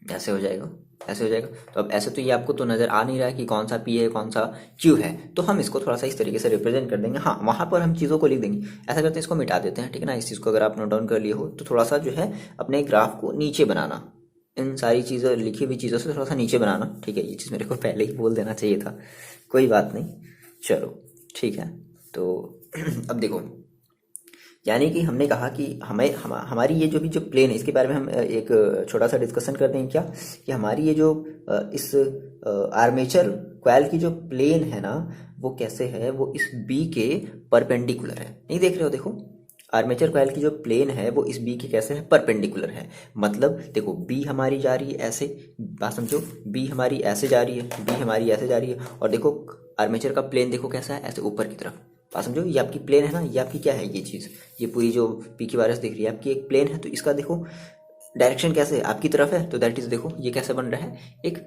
ऐसे हो जाएगा, ऐसे हो जाएगा। तो अब ऐसे तो ये आपको तो नज़र आ नहीं रहा है कि कौन सा P है कौन सा Q है। तो हम इसको थोड़ा सा इस तरीके से रिप्रेजेंट कर देंगे। हाँ, वहाँ पर हम चीज़ों को लिख देंगे। ऐसा करते हैं, इसको मिटा देते हैं, ठीक है ना। इस चीज़ को अगर आप नोट डाउन कर लिए हो तो थोड़ा सा जो है अपने ग्राफ को नीचे बनाना, इन सारी चीज़ों लिखी हुई चीज़ों से थोड़ा सा नीचे बनाना, ठीक है। ये चीज़ मेरे को पहले ही बोल देना चाहिए था, कोई बात नहीं, चलो ठीक है। तो अब देखो, यानी कि हमने कहा कि हमारी ये जो भी जो प्लेन है, इसके बारे में हम एक छोटा सा डिस्कशन कर दें क्या, कि हमारी ये जो इस आर्मेचर कॉइल की जो प्लेन है ना, वो कैसे है, वो इस बी के परपेंडिकुलर है। नहीं देख रहे हो, देखो आर्मेचर कॉइल की जो प्लेन है वो इस बी के कैसे है, परपेंडिकुलर है। मतलब देखो बी हमारी जा रही है ऐसे, बात समझो, बी हमारी ऐसे जा रही है, बी हमारी ऐसे जा रही है, और देखो आर्मेचर का प्लेन देखो कैसा है, ऐसे ऊपर की तरफ। बात समझो, ये आपकी प्लेन है ना, ये आपकी क्या है, ये चीज़, ये पूरी जो PQRS दिख रही है आपकी एक प्लेन है। तो इसका देखो डायरेक्शन कैसे आपकी तरफ है, तो दैट इज देखो ये कैसे बन रहा है, एक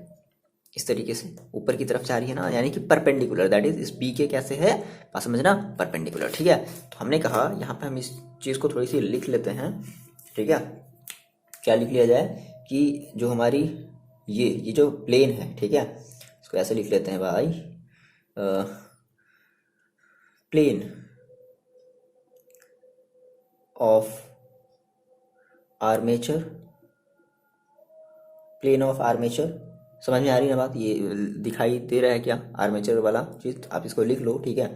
इस तरीके से ऊपर की तरफ जा रही है ना, यानी कि परपेंडिकुलर, दैट इज इस बी के कैसे है, बात समझना, परपेंडिकुलर, ठीक है। तो हमने कहा यहाँ पे हम इस चीज़ को थोड़ी सी लिख लेते हैं, ठीक है। क्या लिख लिया जाए कि जो हमारी ये जो प्लेन है, ठीक है, इसको ऐसे लिख लेते हैं भाई, plane of armature, plane of armature, समझ में आ रही है ना बात, ये दिखाई दे रहा है क्या आर्मेचर वाला चीज़, आप इसको लिख लो, ठीक है।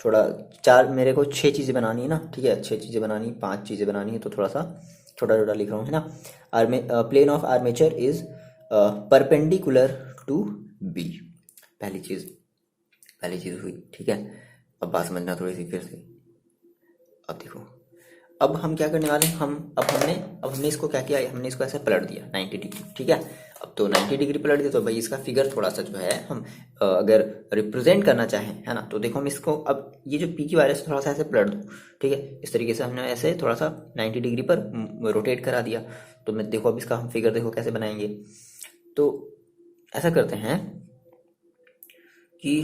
थोड़ा चार, मेरे को 6 चीज़ें बनानी है ना, ठीक है, 6 चीज़ें बनानी, 5 चीज़ें बनानी है, तो थोड़ा सा छोटा छोटा लिख रहा हूँ, है ना। Plane of armature is perpendicular to B, पहली चीज़ हुई, ठीक है। अब बात समझना थोड़ी सी फिर से। अब देखो, अब हम क्या करने वाले हैं, अब हमने इसको क्या किया, हमने इसको ऐसे पलट दिया 90 डिग्री, ठीक है। अब तो 90 डिग्री पलट दिया, तो भाई इसका फिगर थोड़ा सा जो है हम अगर रिप्रेजेंट करना चाहें, है ना, तो देखो हम इसको, अब ये जो पी की वायर है थोड़ा सा ऐसे पलट दो, ठीक है, इस तरीके से हमने ऐसे थोड़ा सा 90 डिग्री पर रोटेट करा दिया। तो मैं देखो अब इसका हम फिगर देखो कैसे बनाएंगे। तो ऐसा करते हैं कि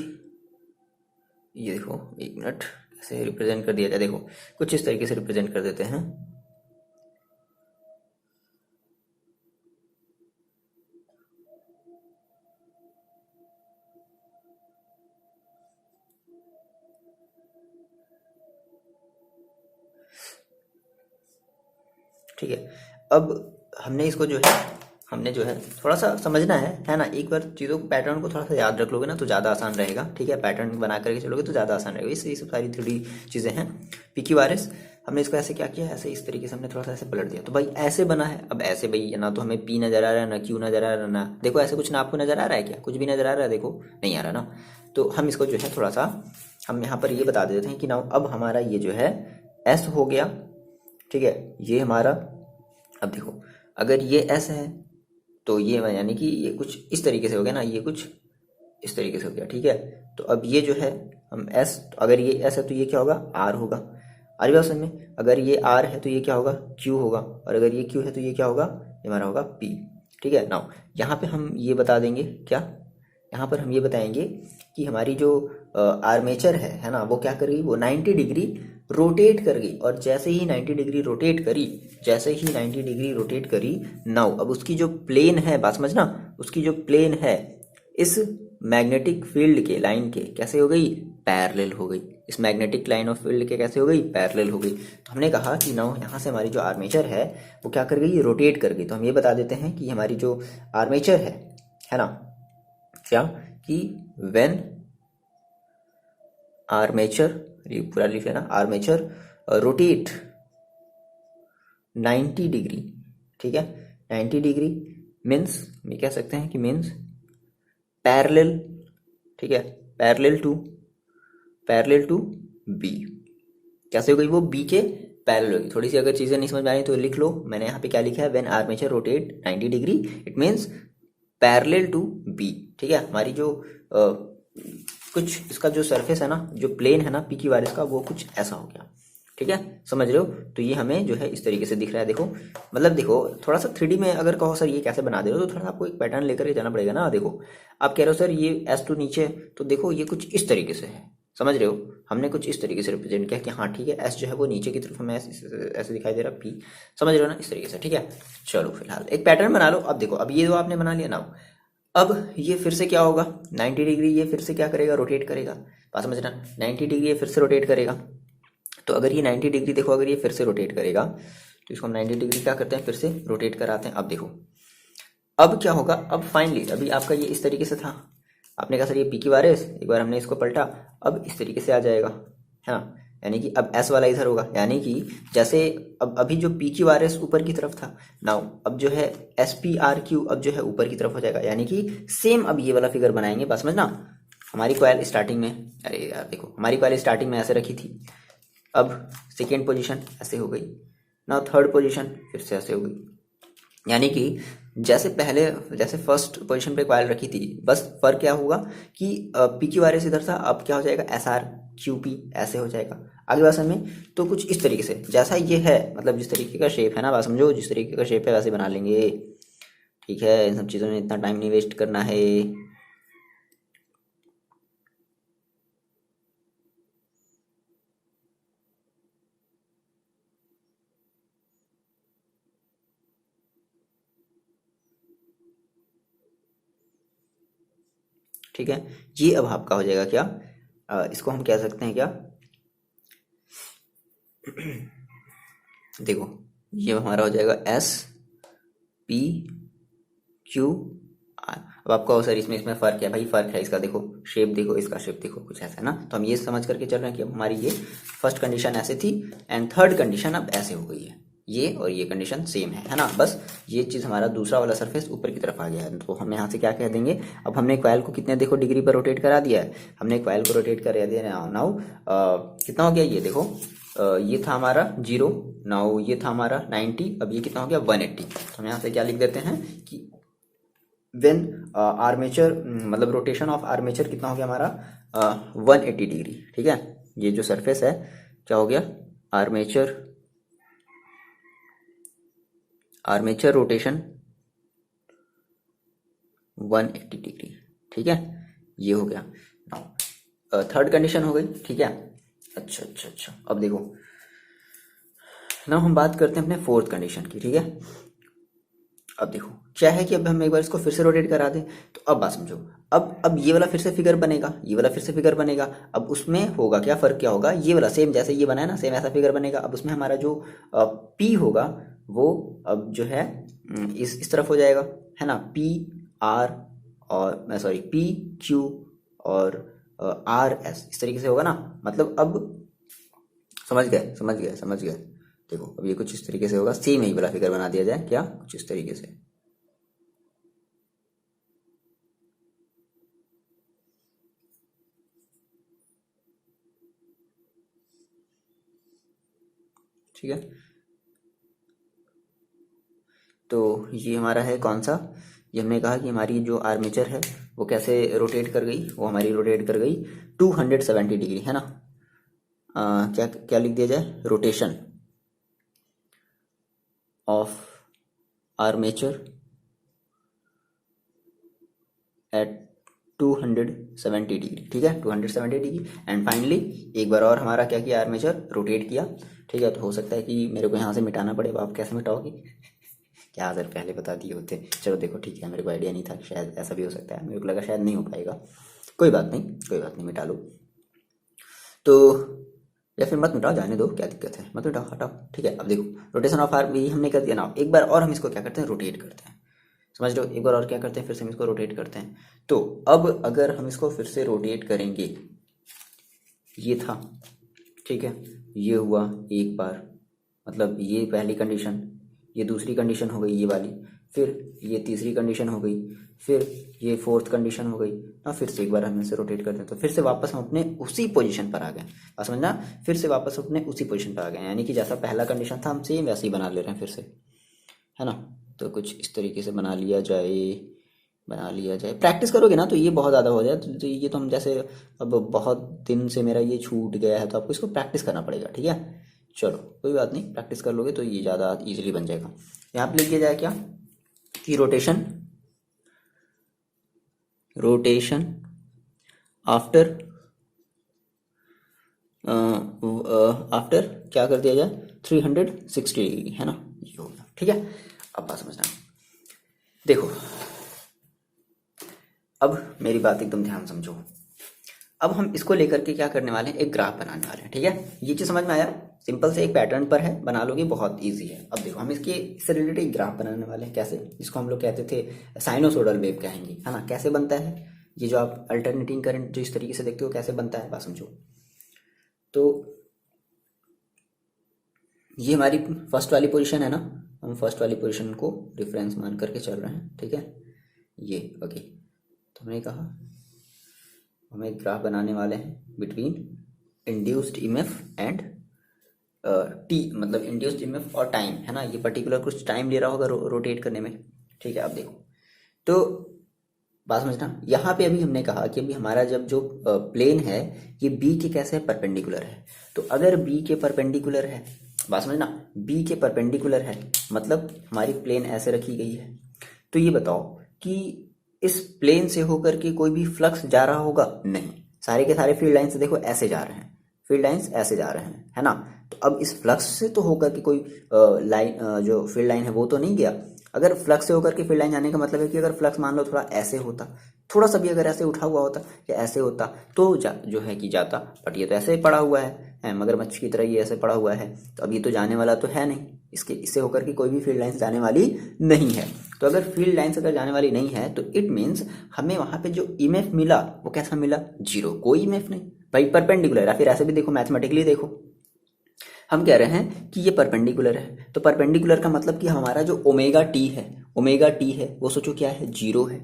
ये देखो, एक मिनट, ऐसे रिप्रेजेंट कर दिया जाए, देखो कुछ इस तरीके से रिप्रेजेंट कर देते हैं। ठीक है, अब हमने इसको जो है, हमने जो है थोड़ा सा समझना है ना, एक बार चीज़ों को, पैटर्न को थोड़ा सा याद रख लोगे ना तो ज़्यादा आसान रहेगा। ठीक है, पैटर्न बना करके चलोगे तो ज़्यादा आसान रहेगा। ये सब सारी 3D चीज़ें हैं। PQRS हमने इसको ऐसे क्या किया, ऐसे इस तरीके से हमने थोड़ा सा ऐसे पलट दिया, तो भाई ऐसे बना है। अब ऐसे भाई ना तो हमें P नज़र आ रहा है, ना Q नज़र आ रहा है, ना देखो ऐसे कुछ ना आपको नज़र आ रहा है क्या, कुछ भी नज़र आ रहा है, देखो नहीं आ रहा ना। तो हम इसको जो है थोड़ा सा हम यहाँ पर ये बता देते हैं कि ना अब हमारा ये जो है S हो गया। ठीक है, ये हमारा, अब देखो अगर ये S है तो ये यानी कि ये कुछ इस तरीके से हो गया ना, ये कुछ इस तरीके से हो गया। ठीक है, तो अब ये जो है हम S, तो अगर ये S है तो ये क्या होगा, R होगा। आ रही बात समझ में? अगर ये R है तो ये क्या होगा, Q होगा, और अगर ये Q है तो ये क्या होगा, ये हमारा होगा P। ठीक है, नाउ यहाँ पे हम ये बता देंगे क्या, यहाँ पर हम ये बताएंगे कि हमारी जो आर्मेचर है ना, वो क्या करेगी, वो 90 डिग्री रोटेट कर गई, और जैसे ही 90 डिग्री रोटेट करी, जैसे ही 90 डिग्री रोटेट करी, नाउ अब उसकी जो प्लेन है, बात समझना, उसकी जो प्लेन है इस मैग्नेटिक फील्ड के लाइन के कैसे हो गई, पैरेलल हो गई। इस मैग्नेटिक लाइन ऑफ फील्ड के कैसे हो गई, पैरेलल हो गई। तो हमने कहा कि नाउ यहाँ से हमारी जो आर्मेचर है वो क्या कर गई, रोटेट कर गई। तो हम ये बता देते हैं कि हमारी जो आर्मेचर है ना, क्या कि व्हेन आर्मेचर, ये पूरा लिख लेना, आर्मेचर रोटेट 90 डिग्री, ठीक है, 90 डिग्री मीन्स, ये कह सकते हैं कि मीन्स पैरेलल, ठीक है, पैरेलल टू बी। कैसे हो गई वो, बी के पैरेलल होगी। थोड़ी सी अगर चीज़ें नहीं समझ में आ रही तो लिख लो, मैंने यहाँ पे क्या लिखा है, when armature rotate 90 degree it means parallel to B. ठीक है, हमारी जो कुछ इसका जो सरफेस है ना, जो प्लेन है ना पी की वारिस का, वो कुछ ऐसा हो गया। ठीक है, समझ रहे हो? तो ये हमें जो है इस तरीके से दिख रहा है। देखो मतलब देखो थोड़ा सा 3D में अगर कहो सर ये कैसे बना दे रहे हो, तो थोड़ा सा आपको एक पैटर्न लेकर के जाना पड़ेगा ना। देखो आप कह रहे हो सर ये S2 नीचे, तो देखो ये कुछ इस तरीके से है, समझ रहे हो? हमने कुछ इस तरीके से रिप्रेजेंट किया कि हाँ ठीक है, S जो है वो नीचे की तरफ हमें ऐसे दिखाई दे रहा P, समझ रहे हो ना, इस तरीके से। ठीक है, चलो फिलहाल एक पैटर्न बना लो। अब देखो, अब ये जो आपने बना लिया ना, अब ये फिर से क्या होगा, 90 डिग्री ये फिर से क्या करेगा, रोटेट करेगा। बात समझना, 90 डिग्री ये फिर से रोटेट करेगा। तो अगर ये 90 डिग्री देखो, अगर ये फिर से रोटेट करेगा तो इसको हम 90 डिग्री क्या करते हैं, फिर से रोटेट कराते हैं। अब देखो अब क्या होगा, अब फाइनली अभी आपका ये इस तरीके से था, आपने कहा सर ये पी की वारिस, एक बार हमने इसको पलटा, अब इस तरीके से आ जाएगा, है ना, यानी कि अब एस वाला इधर होगा, यानी कि जैसे अब अभी जो पी की वारिस ऊपर की तरफ था, नाउ अब जो है एस पी आर क्यू अब जो है ऊपर की तरफ हो जाएगा, यानी कि सेम अब ये वाला फिगर बनाएंगे। बस समझना, हमारी कॉइल स्टार्टिंग में, अरे यार देखो हमारी कॉइल स्टार्टिंग में ऐसे रखी थी, अब सेकेंड पोजीशन ऐसे हो गई, नाउ थर्ड पोजीशन फिर से ऐसे हो गई, यानी कि जैसे पहले, जैसे फर्स्ट पोजीशन पे कॉइल रखी थी, बस फर्क क्या होगा कि पी क्यू आर एस इधर था, अब क्या हो जाएगा, एस आर क्यू पी ऐसे हो जाएगा। आगे बात समझ में? तो कुछ इस तरीके से जैसा ये है, मतलब जिस तरीके का शेप है ना, बात समझो, जिस तरीके का शेप है वैसे बना लेंगे। ठीक है, इन सब चीज़ों में इतना टाइम नहीं वेस्ट करना है। ठीक है, ये अब आपका हो जाएगा क्या, इसको हम कह सकते हैं क्या, देखो ये हमारा हो जाएगा एस पी क्यू आर। अब आपको सर इसमें फ़र्क है, भाई फ़र्क है इसका, देखो शेप देखो, इसका शेप देखो, कुछ ऐसा है ना। तो हम ये समझ करके चल रहे हैं कि अब हमारी ये फर्स्ट कंडीशन ऐसे थी एंड थर्ड कंडीशन अब ऐसे हो गई है, ये और ये कंडीशन सेम है ना। बस ये चीज़ हमारा दूसरा वाला सरफेस ऊपर की तरफ आ गया है, तो हम यहाँ से क्या कह देंगे, अब हमने कॉइल को कितने देखो डिग्री पर रोटेट करा दिया है, हमने कॉइल को रोटेट करा दिया। नाउ कितना हो गया ये देखो, ये था हमारा 0, नाउ ये था हमारा 90, अब ये कितना हो गया 180। तो हम यहाँ से क्या लिख देते हैं कि व्हेन आर्मेचर मतलब रोटेशन ऑफ आर्मेचर कितना हो गया हमारा 180 डिग्री। ठीक है, ये जो सरफेस है क्या हो गया, आर्मेचर रोटेशन 180 डिग्री। ठीक है, ये हो गया। थर्ड कंडीशन हो गई। ठीक है, अच्छा, अब देखो ना, हम बात करते हैं अपने फोर्थ कंडीशन की। ठीक है, अब देखो क्या है कि अब हम एक बार इसको फिर से रोटेट करा दें, तो अब बात समझो। अब ये वाला फिर से फिगर बनेगा, ये वाला फिर से फिगर बनेगा। अब उसमें होगा क्या, फर्क क्या होगा, ये वाला सेम जैसे ये बना है ना, सेम ऐसा फिगर बनेगा। अब उसमें हमारा जो पी होगा वो अब जो है इस तरफ हो जाएगा, है ना, पी आर और सॉरी पी क्यू और आर एस, इस तरीके से होगा ना। मतलब अब समझ गए। देखो अब ये कुछ इस तरीके से होगा, सेम यही वाला फिगर बना दिया जाए क्या, कुछ इस तरीके से। ठीक है, तो ये हमारा है कौन सा, ये हमने कहा कि हमारी जो आर्मेचर है वो कैसे रोटेट कर गई, वो हमारी रोटेट कर गई 270 डिग्री, है ना। क्या क्या लिख दिया जाए, rotation of armature at 270 degree. ठीक है, 270 डिग्री। एंड फाइनली एक बार और हमारा क्या किया, आर्मेचर रोटेट किया। ठीक है, तो हो सकता है कि मेरे को यहाँ से मिटाना पड़े, आप कैसे मिटाओगे क्या सर पहले बता दिए होते। चलो देखो ठीक है, मेरे को आइडिया नहीं था, शायद ऐसा भी हो सकता है, मेरे को लगा शायद नहीं हो पाएगा। कोई बात नहीं, मिटा लो। तो या फिर मत मिटाओ, जाने दो, क्या दिक्कत है, मत मिटाओ, हटाओ। ठीक है, अब देखो रोटेशन ऑफ आर्म ये हमने कर दिया ना। एक बार और हम इसको क्या करते हैं, रोटेट करते हैं। समझ लो, एक बार और क्या करते हैं, फिर से हम इसको रोटेट करते हैं। तो अब अगर हम इसको फिर से रोटेट करेंगे, ये था, ठीक है, ये हुआ एक बार, मतलब ये पहली कंडीशन, ये दूसरी कंडीशन हो गई ये वाली, फिर ये तीसरी कंडीशन हो गई, फिर ये फोर्थ कंडीशन हो गई ना। फिर से एक बार हम इसे रोटेट करते हैं तो फिर से वापस हम अपने उसी पोजीशन पर आ गए। बात समझना, फिर से वापस अपने उसी पोजीशन पर आ गए, यानी कि जैसा पहला कंडीशन था हम सेम वैसे ही बना ले रहे हैं फिर से, है ना। तो कुछ इस तरीके से बना लिया जाए। प्रैक्टिस करोगे ना तो ये बहुत ज़्यादा हो जाए। तो ये तो हम जैसे अब बहुत दिन से मेरा ये छूट गया है, तो आपको इसको प्रैक्टिस करना पड़ेगा। ठीक है, चलो कोई बात नहीं, प्रैक्टिस कर लोगे तो ये ज़्यादा इजीली बन जाएगा। यहाँ पे लिख दिया जाए क्या कि रोटेशन आफ्टर क्या कर दिया जाए, 360 डिग्री, है ना, ये हो गया। ठीक है, अब बात समझना, देखो अब मेरी बात एकदम ध्यान समझो। अब हम इसको लेकर के क्या करने वाले हैं, एक ग्राफ बनाने वाले हैं। ठीक है, ये चीज समझ में आया, सिंपल से एक पैटर्न पर है, बना लोगे, बहुत इजी है। अब देखो हम इससे रिलेटेड एक ग्राफ बनाने वाले हैं। कैसे, इसको हम लोग कहते थे साइनोसोडल वेव कहेंगे, है ना। कैसे बनता है ये, जो आप अल्टरनेटिंग करंट जो इस तरीके से देखते हो कैसे बनता है, बात समझो। तो ये हमारी फर्स्ट वाली पोजीशन है ना, हम फर्स्ट वाली पोजीशन को रेफरेंस मान करके चल रहे हैं। ठीक है, ये ओके। तो हमने कहा हम एक ग्राफ बनाने वाले हैं between induced EMF and T, मतलब इंड्यूस्ड ईएमएफ और टाइम, है ना। ये पर्टिकुलर कुछ टाइम ले रहा होगा रोटेट करने में। ठीक है, अब देखो तो बात समझना, यहाँ पे अभी हमने कहा कि अभी हमारा जब जो प्लेन है ये बी के कैसे है, परपेंडिकुलर है। तो अगर बी के परपेंडिकुलर है, बात समझना, बी के परपेंडिकुलर है मतलब हमारी प्लेन ऐसे रखी गई है। तो ये बताओ कि इस प्लेन से होकर के कोई भी फ्लक्स जा रहा होगा, नहीं, सारे के सारे फील्ड लाइन्स देखो ऐसे जा रहे हैं, फील्ड लाइन्स ऐसे जा रहे हैं, है ना। तो अब इस फ्लक्स से तो होकर के कोई लाइन जो फील्ड लाइन है वो तो नहीं गया। अगर फ्लक्स से होकर के फील्ड लाइन जाने का मतलब है कि अगर फ्लक्स मान लो थोड़ा ऐसे होता, थोड़ा सा भी अगर ऐसे उठा हुआ होता या ऐसे होता तो जो है कि जाता, बट ये तो ऐसे ही पड़ा हुआ है, मगरमच्छ की तरह ये ऐसे पड़ा हुआ है। तो अब ये तो जाने वाला तो है नहीं, इससे होकर के कोई भी फील्ड लाइन्स जाने वाली नहीं है। तो अगर फील्ड लाइन्स अगर जाने वाली नहीं है तो इट मीन्स हमें वहां पे जो ईएमएफ मिला वो कैसा मिला, जीरो, कोई ईएमएफ नहीं भाई, परपेंडिकुलर। या फिर ऐसे भी देखो, मैथमेटिकली देखो, हम कह रहे हैं कि ये परपेंडिकुलर है। तो परपेंडिकुलर का मतलब कि हमारा जो ओमेगा टी है वो सोचो क्या है, जीरो है।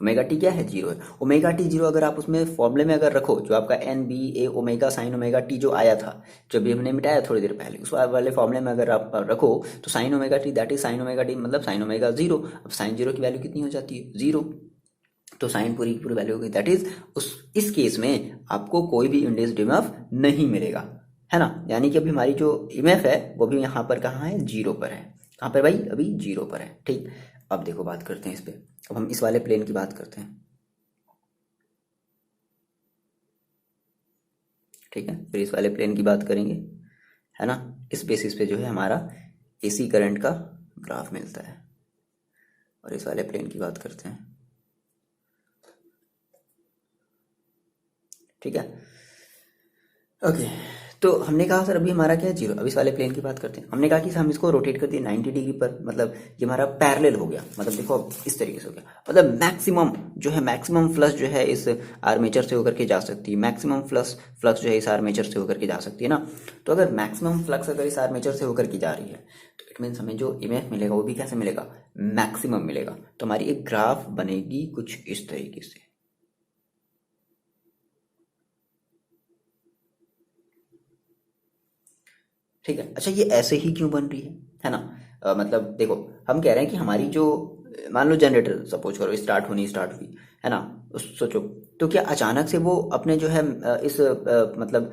ओमेगा टी क्या है, जीरो है। ओमेगा टी जीरो अगर आप उसमें फॉर्मूले में अगर रखो, जो आपका एन बी ए ओमेगा साइन ओमेगा टी जो आया था, जब भी हमने मिटाया थोड़ी देर पहले, उस वाले फॉर्मूले में अगर आप रखो तो sign omega T that is sine omega T मतलब साइन ओमेगा जीरो। अब साइन जीरो की वैल्यू कितनी हो जाती है, जीरो। तो साइन पूरी की पूरी वैल्यू हो गई, दैट इज इस केस में आपको कोई भी इंड्यूस्ड ईएमएफ नहीं मिलेगा, है ना। यानी कि अभी हमारी जो ईएमएफ है वो भी यहाँ पर कहाँ है, जीरो पर है। कहाँ पर भाई, अभी जीरो पर है, ठीक। अब देखो बात करते हैं इस पे। अब हम इस वाले प्लेन की बात करते हैं, ठीक है। फिर इस वाले प्लेन की बात करेंगे, है ना। इस बेसिस पे जो है हमारा एसी करंट का ग्राफ मिलता है। और इस वाले प्लेन की बात करते हैं, ठीक है। ओके, तो हमने कहा सर अभी हमारा क्या है, जीरो। अब इस वाले प्लेन की बात करते हैं। हमने कहा कि हम इसको रोटेट कर दिए 90 डिग्री पर, मतलब ये हमारा पैरेलल हो गया। मतलब देखो अब इस तरीके से हो गया, मतलब मैक्सिमम जो है, मैक्सिमम फ्लक्स जो है इस आर्मेचर से होकर के जा सकती है, मैक्सिमम फ्लक्स जो है इस आर्मेचर से होकर के जा सकती है ना। तो अगर मैक्सिमम फ्लक्स अगर इस आर्मेचर से होकर के जा रही है तो इट मीन्स हमें जो ईएमएफ मिलेगा वो भी कैसे मिलेगा, मैक्सिमम मिलेगा। तो हमारी एक ग्राफ बनेगी कुछ इस तरीके से, ठीक है। अच्छा, ये ऐसे ही क्यों बन रही है ना। मतलब देखो, हम कह रहे हैं कि हमारी जो, मान लो जनरेटर सपोज करो स्टार्ट होनी स्टार्ट हुई, है ना। सोचो तो क्या अचानक से वो अपने जो है मतलब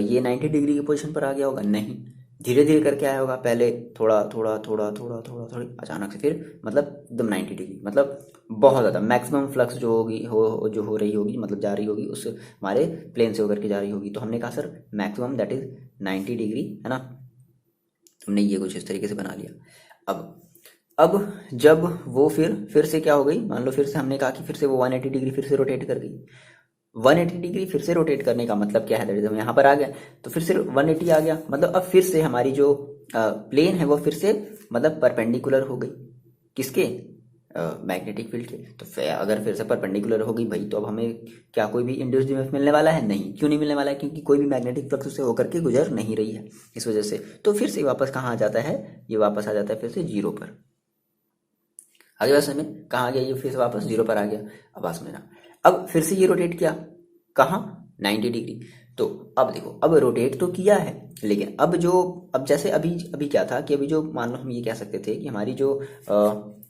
ये 90 डिग्री की पोजीशन पर आ गया होगा, नहीं। धीरे धीरे करके आया होगा, पहले थोड़ा थोड़ा थोड़ा थोड़ा थोड़ा थोड़ी, अचानक से फिर मतलब एकदम 90 डिग्री, मतलब बहुत ज़्यादा मैक्सिमम फ्लक्स जो होगी जो हो रही होगी, मतलब जा रही होगी उस हमारे प्लेन से होकर के जा रही होगी। तो हमने कहा sir maximum that is 90 degree, है ना। हमने ये कुछ इस तरीके से बना लिया। अब जब वो फिर से क्या हो गई, मान लो फिर से हमने कहा कि फिर से वो 180 डिग्री फिर से रोटेट कर गई। 180 डिग्री फिर से रोटेट करने का मतलब क्या है, दैट इज हम यहाँ पर आ गया तो फिर से 180 आ गया, मतलब अब फिर से हमारी जो प्लेन है वो फिर से मतलब परपेंडिकुलर हो गई, किसके, मैग्नेटिक फील्ड के। तो अगर फिर से परपेंडिकुलर हो गई भाई, तो अब हमें क्या कोई भी इंड्यूस्ड ईएमएफ मिलने वाला है, नहीं। क्यों नहीं मिलने वाला है, क्योंकि कोई भी मैग्नेटिक फ्लक्स से होकर के गुजर नहीं रही है, इस वजह से। तो फिर से वापस कहाँ आ जाता है, ये वापस आ जाता है फिर से जीरो पर। आगे बात समझ में, कहाँ आ गया ये, फिर से वापस जीरो पर आ गया। अब बात समझना, अब फिर से ये रोटेट किया कहाँ, 90 डिग्री। तो अब देखो, अब रोटेट तो किया है, लेकिन अब जैसे अभी अभी क्या था कि अभी जो, मान लो हम ये कह सकते थे कि हमारी जो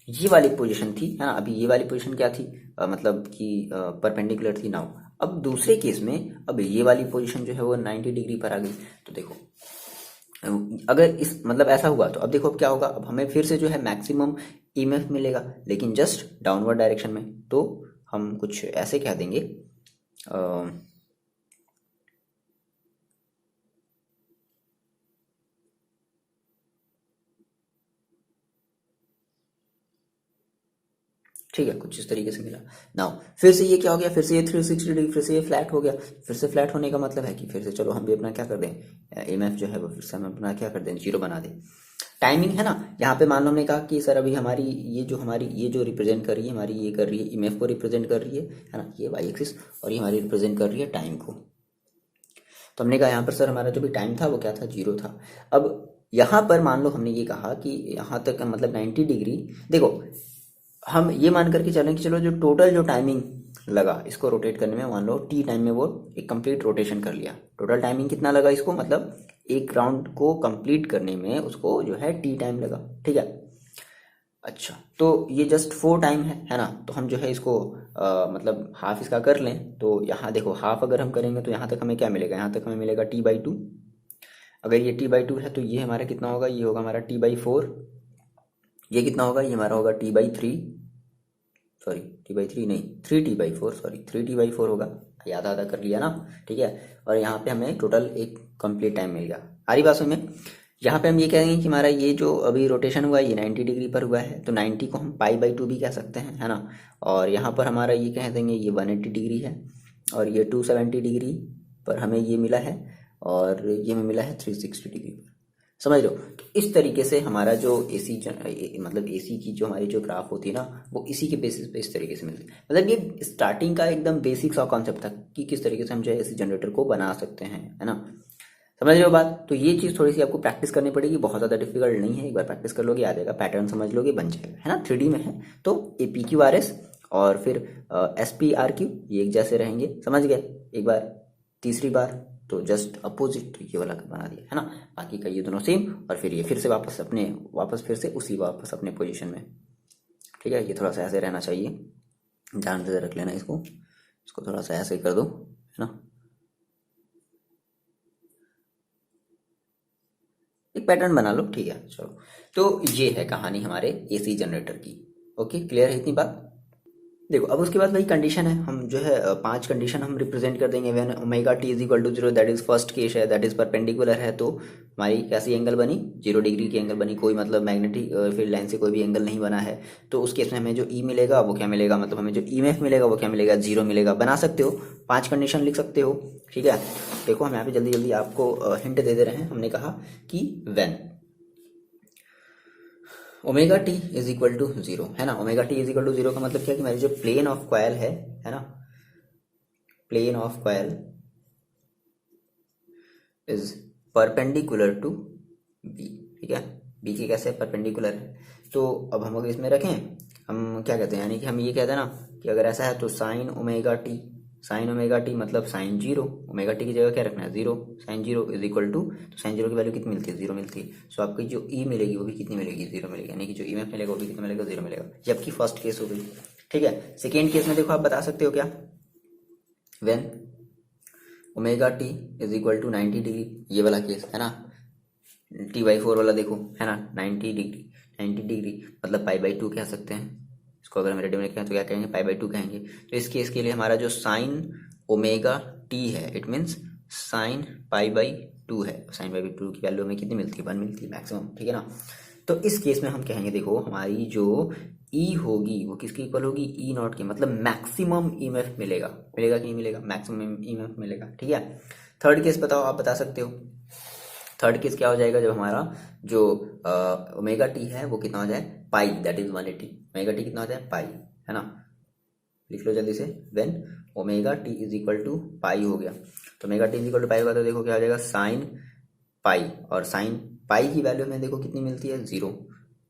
ये वाली पोजीशन थी, है ना। अभी ये वाली पोजीशन क्या थी, मतलब कि परपेंडिकुलर थी नाउ। अब दूसरे केस में अब ये वाली पोजीशन जो है वो 90 डिग्री पर आ गई। तो देखो अगर इस मतलब ऐसा हुआ तो अब देखो अब क्या होगा, अब हमें फिर से जो है मैक्सिमम ईएमएफ मिलेगा, लेकिन जस्ट डाउनवर्ड डायरेक्शन में। तो हम कुछ ऐसे कह देंगे, ठीक है, कुछ इस तरीके से मिला। नाउ फिर से ये क्या हो गया, फिर से ये 360 डिग्री फिर से ये फ्लैट हो गया। फिर से फ्लैट होने का मतलब है कि फिर से चलो हम भी अपना क्या कर दें, ईएमएफ जो है वो फिर से हम अपना क्या कर दें, जीरो बना दें। टाइमिंग है ना, यहाँ पे मान लो हमने कहा कि सर अभी हमारी ये जो रिप्रेजेंट कर रही है, हमारी ये कर रही है ईएमएफ को रिप्रेजेंट कर रही है ना, ये वाई एक्सिस, और ये हमारी रिप्रेजेंट कर रही है टाइम को। तो हमने कहा यहाँ पर सर हमारा जो भी टाइम था वो क्या था, जीरो था। अब यहाँ पर मान लो हमने ये कहा कि यहाँ तक मतलब 90 डिग्री, देखो हम ये मान करके चलें कि चलो जो टोटल जो टाइमिंग लगा इसको रोटेट करने में, मान लो टी टाइम में वो एक कंप्लीट रोटेशन कर लिया। टोटल टाइमिंग कितना लगा इसको, मतलब एक राउंड को कंप्लीट करने में उसको जो है टी टाइम लगा, ठीक है। अच्छा, तो ये जस्ट 4 टाइम है ना। तो हम जो है इसको मतलब हाफ इसका कर लें, तो यहाँ देखो हाफ अगर हम करेंगे तो यहाँ तक हमें क्या मिलेगा, यहाँ तक हमें मिलेगा t/2। अगर ये t/2 है तो ये हमारा कितना होगा, ये होगा हमारा t/4। ये कितना होगा, ये हमारा होगा t/3, सॉरी t/3 नहीं, 3t/4, सॉरी 3t/4 होगा, याद आधा कर लिया ना, ठीक है। और यहाँ पे हमें टोटल एक कंप्लीट टाइम मिल गया। आ रही बात समझ में। यहाँ पे हम ये कहेंगे कि हमारा ये जो अभी रोटेशन हुआ है ये 90 डिग्री पर हुआ है, तो 90 को हम π/2 भी कह सकते हैं, है ना। और यहाँ पर हमारा ये कह देंगे ये 180 डिग्री है, और ये 270 डिग्री पर हमें ये मिला है, और ये हमें मिला है 360 डिग्री पर। समझ लो, तो इस तरीके से हमारा जो एसी मतलब एसी की जो हमारी जो ग्राफ होती है ना, वो इसी के बेसिस पे इस तरीके से मिलती है। मतलब ये स्टार्टिंग का एकदम बेसिक सा कॉन्सेप्ट था कि किस तरीके से हम जो है एसी जनरेटर को बना सकते हैं, है ना। समझ रहे हो बात। तो ये चीज़ थोड़ी सी आपको प्रैक्टिस करनी पड़ेगी, बहुत ज़्यादा डिफिकल्ट नहीं है, एक बार प्रैक्टिस कर लोगे आ जाएगा, पैटर्न समझ लोगे बन जाएगा, है ना। 3D में है तो APQRS और फिर एस पी आर क्यू ये एक जैसे रहेंगे, समझ गए। एक बार, तीसरी बार तो जस्ट अपोजिट, तो ये वाला बना दिया है ना। बाकी का ये दोनों सेम, और फिर ये फिर से वापस फिर से उसी वापस अपने पोजीशन में, ठीक है। ये थोड़ा सा ऐसे रहना चाहिए, ध्यान से रख लेना इसको थोड़ा सा ऐसे कर दो, है ना। एक पैटर्न बना लो, ठीक है, चलो। तो ये है कहानी हमारे एसी जनरेटर की। ओके, क्लियर है इतनी बात। देखो अब उसके बाद वही कंडीशन है, हम जो है 5 कंडीशन हम रिप्रेजेंट कर देंगे। When omega T is equal to 0, that is first case है, दैट इज परपेंडिकुलर है, तो हमारी कैसी एंगल बनी, 0 डिग्री की एंगल बनी। कोई मतलब मैग्नेटिक फील्ड लाइन से कोई भी एंगल नहीं बना है, तो उस केस में हमें जो ई मिलेगा वो क्या मिलेगा, मतलब हमें जो ईएमएफ मिलेगा वो क्या मिलेगा, 0 मिलेगा। बना सकते हो, 5 कंडीशन लिख सकते हो, ठीक है। देखो हम यहाँ पे जल्दी जल्दी आपको हिंट दे दे रहे हैं। हमने कहा कि when omega T is equal to 0, है ना। Omega T is equal to 0 का मतलब क्या है कि हमारी जो प्लेन ऑफ कॉयल है ना, plane of coil is perpendicular to B, ठीक है। बी के कैसे परपेंडिकुलर है, तो अब हम अगर इसमें रखें, हम क्या कहते हैं, यानी कि हम ये कहते हैं ना कि अगर ऐसा है तो साइन ओमेगा टी मतलब साइन 0, ओमेगा टी की जगह क्या रखना है, 0, साइन 0 इज इक्वल टू, तो साइन 0 की वैल्यू कितनी मिलती है, 0 मिलती है। सो आपकी जो ई मिलेगी वो भी कितनी मिलेगी, 0 मिलेगी, यानी कि जो ईएमएफ मिलेगा वो भी कितना मिलेगा, 0 मिलेगा। जबकि फर्स्ट केस हो गई, ठीक है। सेकेंड केस में देखो आप बता सकते हो क्या, when omega T is equal to 90 degree, ये वाला केस है ना, T/4 वाला देखो, है ना, 90 डिग्री मतलब π/2 कह सकते हैं इसको। अगर हम रेडियो में लिखें तो क्या कहेंगे, π/2 कहेंगे। तो इस केस के लिए हमारा जो साइन ओमेगा टी है, इट मीन्स साइन π/2 है। साइन π/2 की वैल्यू हमें कितनी मिलती है, 1 मिलती है मैक्सिमम, ठीक है ना। तो इस केस में हम कहेंगे, देखो हमारी जो ई होगी वो किसकी इक्वल होगी, ई नॉट की, मतलब मैक्सिमम ईएमएफ मिलेगा कि नहीं मिलेगा, मैक्सिमम ईएमएफ मिलेगा, ठीक है। थर्ड केस बताओ, आप बता सकते हो। थर्ड केस क्या हो जाएगा, जब हमारा जो ओमेगा टी है वो कितना हो जाए, पाई, दैट इज 180। ओमेगा टी कितना हो जाए, पाई, है ना। लिख लो जल्दी से, when omega T is equal to pi हो गया, तो omega T is equal to pi होगा, तो देखो क्या हो जाएगा, साइन पाई, और साइन पाई की वैल्यू हमें देखो कितनी मिलती है, 0,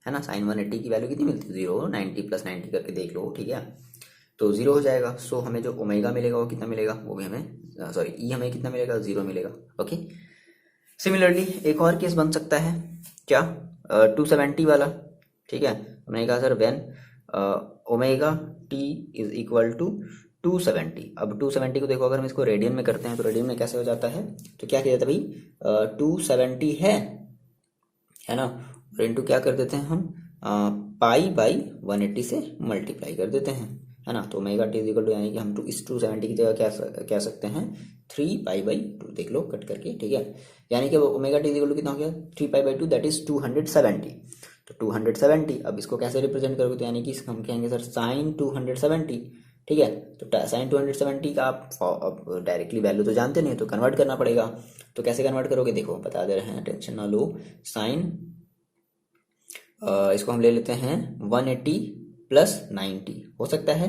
है ना। साइन 180 की वैल्यू कितनी मिलती है, 0, 90 + 90 करके देख लो, ठीक है। तो 0 हो जाएगा। सो हमें जो ओमेगा मिलेगा वो कितना मिलेगा, वो भी हमें सॉरी ई हमें कितना मिलेगा, 0 मिलेगा। ओके, सिमिलरली एक और केस बन सकता है, क्या, 270 वाला, ठीक है। हमने कहा sir when omega T is equal to 270। अब 270 को देखो, अगर हम इसको रेडियन में करते हैं तो रेडियन में कैसे हो जाता है, तो क्या किया जाता है भाई, 270 है ना, और इंटू क्या कर देते हैं हम, π/180 से मल्टीप्लाई कर देते हैं, है ना। तो omega T is equal to, यानी कि हम इस 270 की जगह क्या कह सकते हैं, 3π/2, देख लो कट करके, ठीक है। यानी कि omega T is equal to कितना हो गया, 3π/2, दैट इज 270। तो 270, अब इसको कैसे रिप्रेजेंट करोगे, तो यानी कि हम कहेंगे सर साइन 270, ठीक है। तो साइन 270 का आप डायरेक्टली वैल्यू तो जानते नहीं, तो कन्वर्ट करना पड़ेगा। तो कैसे कन्वर्ट करोगे, देखो बता दे रहे हैं, टेंशन ना लो। साइन इसको हम ले लेते हैं 180 + 90, हो सकता है,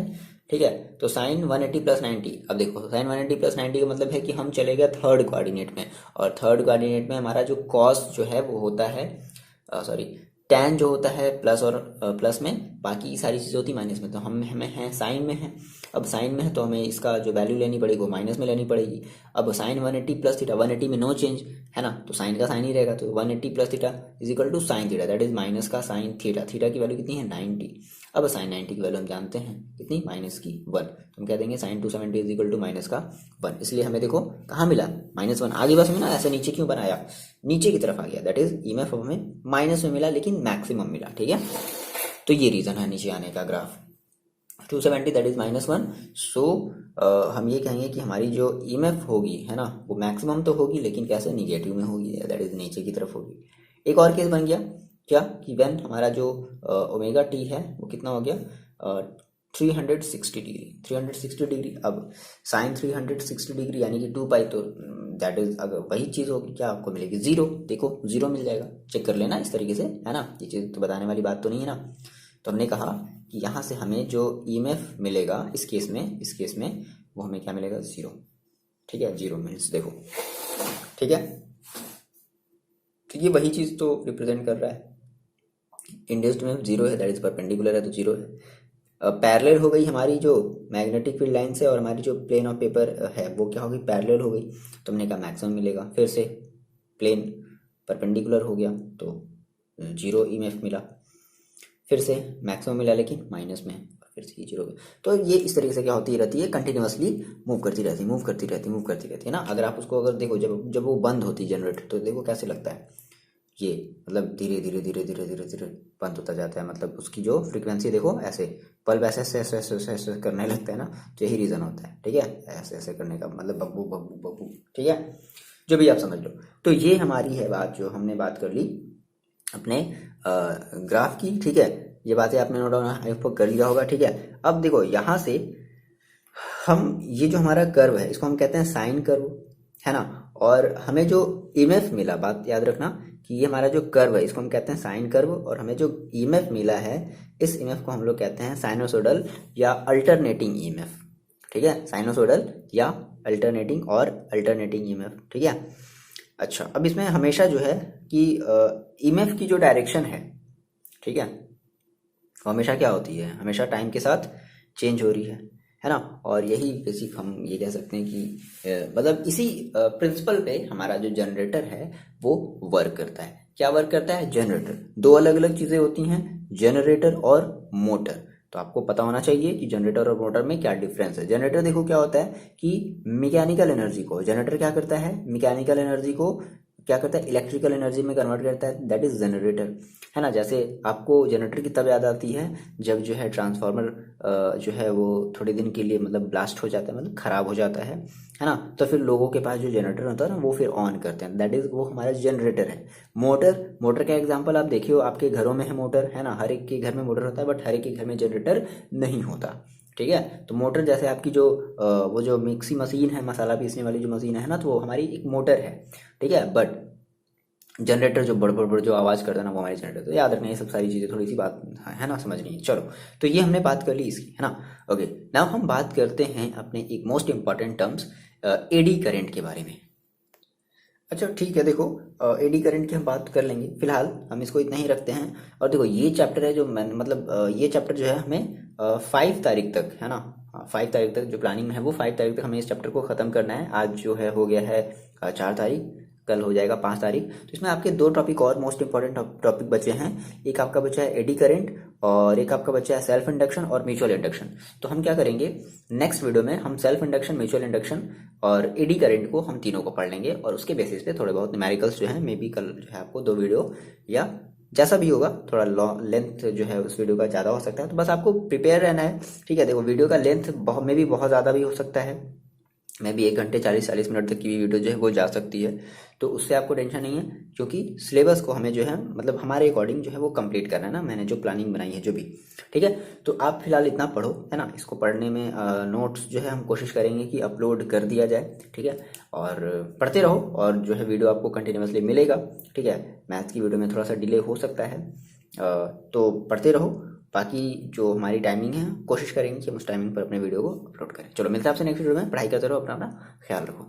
ठीक है। तो साइन 180 + 90, अब देखो साइन 180 + 90 का मतलब है कि हम चले गए थर्ड कोऑर्डिनेट में, और थर्ड कोऑर्डिनेट में हमारा जो कॉस जो है वो होता है, सॉरी टैन जो होता है प्लस, और प्लस में बाकी सारी चीज़ें होती माइनस में, तो हम हमें है साइन में है। अब साइन में है तो हमें इसका जो वैल्यू लेनी पड़ेगी वो माइनस में लेनी पड़ेगी। अब साइन 180 + थीटा, 180 में नो चेंज, है ना, तो साइन का साइन ही रहेगा, तो 180 + theta is equal to sine theta, that is minus का साइन थीटा। थीटा की वैल्यू कितनी है, 90। अब साइन 90 की वैल्यू हम जानते हैं कितनी, -1, तो हम कह देंगे साइन 270 इज इक्वल टू -1। इसलिए हमें देखो कहाँ मिला, -1। आगे बस में ना ऐसे नीचे क्यों बनाया, नीचे की तरफ आ गया, दैट इज ईएमएफ हमें माइनस में मिला लेकिन मैक्सिमम मिला, ठीक है। तो ये रीजन है नीचे आने का, ग्राफ 270 दैट इज -1। सो हम ये कहेंगे कि हमारी जो ईएमएफ होगी, है ना, वो मैक्सिमम तो होगी लेकिन कैसे, निगेटिव में होगी, दैट इज नीचे की तरफ होगी। एक और केस बन गया क्या, कि व्हेन हमारा जो ओमेगा टी है वो कितना हो गया, 360 डिग्री, 360 डिग्री। अब साइन 360 डिग्री यानी कि 2π, तो दैट इज, अगर वही चीज़ होगी क्या आपको मिलेगी, 0, देखो 0 मिल जाएगा, चेक कर लेना इस तरीके से, है ना। ये चीज़ तो बताने वाली बात तो नहीं है ना। तो हमने कहा कि यहाँ से हमें जो ईएमएफ मिलेगा इस केस में वो हमें क्या मिलेगा, 0, ठीक है। 0 मीन्स देखो, ठीक है। तो ये वही चीज़ तो रिप्रेजेंट कर रहा है, इंड्यूस्ड में 0 है, दैट इज परपेंडिकुलर है तो 0 है, पैरेलल हो गई हमारी जो मैग्नेटिक फील्ड लाइन से, और हमारी जो प्लेन ऑफ पेपर है वो क्या होगी, पैरेलल हो गई, तो हमने कहा मैक्सिमम मिलेगा। फिर से प्लेन परपेंडिकुलर हो गया तो 0 ईएमएफ मिला, फिर से मैक्सिमम मिला लेकिन माइनस में, फिर से 0 हो गया। तो ये इस तरीके से क्या होती रहती है, कंटिन्यूअसली मूव करती रहती है, मूव करती रहती है, मूव करती रहती है ना। अगर आप उसको अगर देखो, जब जब वो बंद होती है जनरेटर, तो देखो कैसे लगता है, ये मतलब धीरे धीरे धीरे धीरे धीरे धीरे बंद होता जाता है। मतलब उसकी जो फ्रीक्वेंसी देखो, ऐसे बल्ब ऐसे ऐसे ऐसे ऐसे ऐसे ऐसे करने लगता है ना, तो यही रीज़न होता है। ठीक है, ऐसे ऐसे करने का मतलब बब्बू बब्बू बब्बू। ठीक है, जो भी आप समझ लो। तो ये हमारी है बात, जो हमने बात कर ली अपने ग्राफ की। ठीक है, ये बातें आपने नोट डाउन कर लिया होगा। ठीक है, अब देखो यहाँ से हम ये जो हमारा कर्व है इसको हम कहते हैं साइन कर्व, है ना। और हमें जो ईएमएफ मिला, बात याद रखना कि ये हमारा जो कर्व है इसको हम कहते हैं साइन कर्व, और हमें जो ईएमएफ मिला है इस ईएमएफ को हम लोग कहते हैं साइनोसोडल या अल्टरनेटिंग ईएमएफ। ठीक है, साइनोसोडल या अल्टरनेटिंग और अल्टरनेटिंग ईएमएफ। ठीक है, अच्छा अब इसमें हमेशा जो है कि ईएमएफ की जो डायरेक्शन है, ठीक है, वो हमेशा क्या होती है, हमेशा टाइम के साथ चेंज हो रही है ना। और यही बेसिक हम ये कह सकते हैं कि मतलब इसी प्रिंसिपल पे हमारा जो जनरेटर है वो वर्क करता है। क्या वर्क करता है, जनरेटर। दो अलग अलग चीज़ें होती हैं, जनरेटर और मोटर। तो आपको पता होना चाहिए कि जनरेटर और मोटर में क्या डिफरेंस है। जनरेटर देखो क्या होता है कि मैकेनिकल एनर्जी को, जनरेटर क्या करता है, मैकेनिकल एनर्जी को क्या करता है, इलेक्ट्रिकल एनर्जी में कन्वर्ट करता है, दैट इज जनरेटर, है ना। जैसे आपको जनरेटर की तब याद आती है जब जो है ट्रांसफार्मर जो है वो थोड़े दिन के लिए मतलब ब्लास्ट हो जाता है, मतलब खराब हो जाता है ना। तो फिर लोगों के पास जो जनरेटर होता है ना वो फिर ऑन करते हैं, दैट इज वो हमारा जनरेटर है। मोटर, मोटर का एग्जांपल आप देखिए, आपके घरों में है मोटर, है ना, हर एक के घर में मोटर होता है, बट हर एक के घर में जनरेटर नहीं होता। ठीक है, तो मोटर जैसे आपकी जो वो जो मिक्सी मशीन है, मसाला पीसने वाली जो मशीन है ना, तो वो हमारी एक मोटर है। ठीक है, बट जनरेटर जो बड़ बड़ बड़ जो आवाज़ करता है ना वो हमारे जनरेटर। तो याद रखना ये सब सारी चीज़ें, थोड़ी सी बात है ना समझनी है। चलो, तो ये हमने बात कर ली इसकी, है ना। ओके, नाउ हम बात करते हैं अपने एक most important terms eddy current के बारे में। अच्छा ठीक है, देखो एडी करंट की हम बात कर लेंगे, फिलहाल हम इसको इतना ही रखते हैं। और देखो ये चैप्टर है जो मैं मतलब ये चैप्टर जो है हमें 5 तारीख तक, है ना, 5 तारीख तक जो प्लानिंग है वो 5 तारीख तक हमें इस चैप्टर को ख़त्म करना है। आज जो है हो गया है 4 तारीख, कल हो जाएगा 5 तारीख। तो इसमें आपके 2 टॉपिक और मोस्ट इंपॉर्टेंट टॉपिक बचे हैं। एक आपका बचा है एडी करंट, और एक आपका बचा है सेल्फ इंडक्शन और म्यूचुअल इंडक्शन। तो हम क्या करेंगे, नेक्स्ट वीडियो में हम सेल्फ इंडक्शन, म्यूचुअल इंडक्शन और एडी करंट को हम तीनों को पढ़ लेंगे, और उसके बेसिस पे थोड़े बहुत न्यूमेरिकल्स जो है मे बी कल जो है आपको 2 वीडियो या जैसा भी होगा, थोड़ा लेंथ जो है उस वीडियो का ज़्यादा हो सकता है, तो बस आपको प्रिपेयर रहना है। ठीक है, देखो वीडियो का लेंथ में भी बहुत ज़्यादा भी हो सकता है, में भी 1 घंटे 40 मिनट तक की वीडियो जो है वो जा सकती है। तो उससे आपको टेंशन नहीं है, क्योंकि सिलेबस को हमें जो है मतलब हमारे अकॉर्डिंग जो है वो कंप्लीट करना है ना, मैंने जो प्लानिंग बनाई है जो भी। ठीक है, तो आप फिलहाल इतना पढ़ो, है ना। इसको पढ़ने में नोट्स जो है हम कोशिश करेंगे कि अपलोड कर दिया जाए। ठीक है, और पढ़ते रहो, और जो है वीडियो आपको कंटिन्यूसली मिलेगा। ठीक है, मैथ्स की वीडियो में थोड़ा सा डिले हो सकता है, तो पढ़ते रहो। बाकी जो हमारी टाइमिंग है कोशिश करेंगे कि हम उस टाइमिंग पर अपने वीडियो को अपलोड करें। चलो, मिलते हैं आपसे नेक्स्ट वीडियो में। पढ़ाई करते रहो, अपना अपना ख्याल रखो।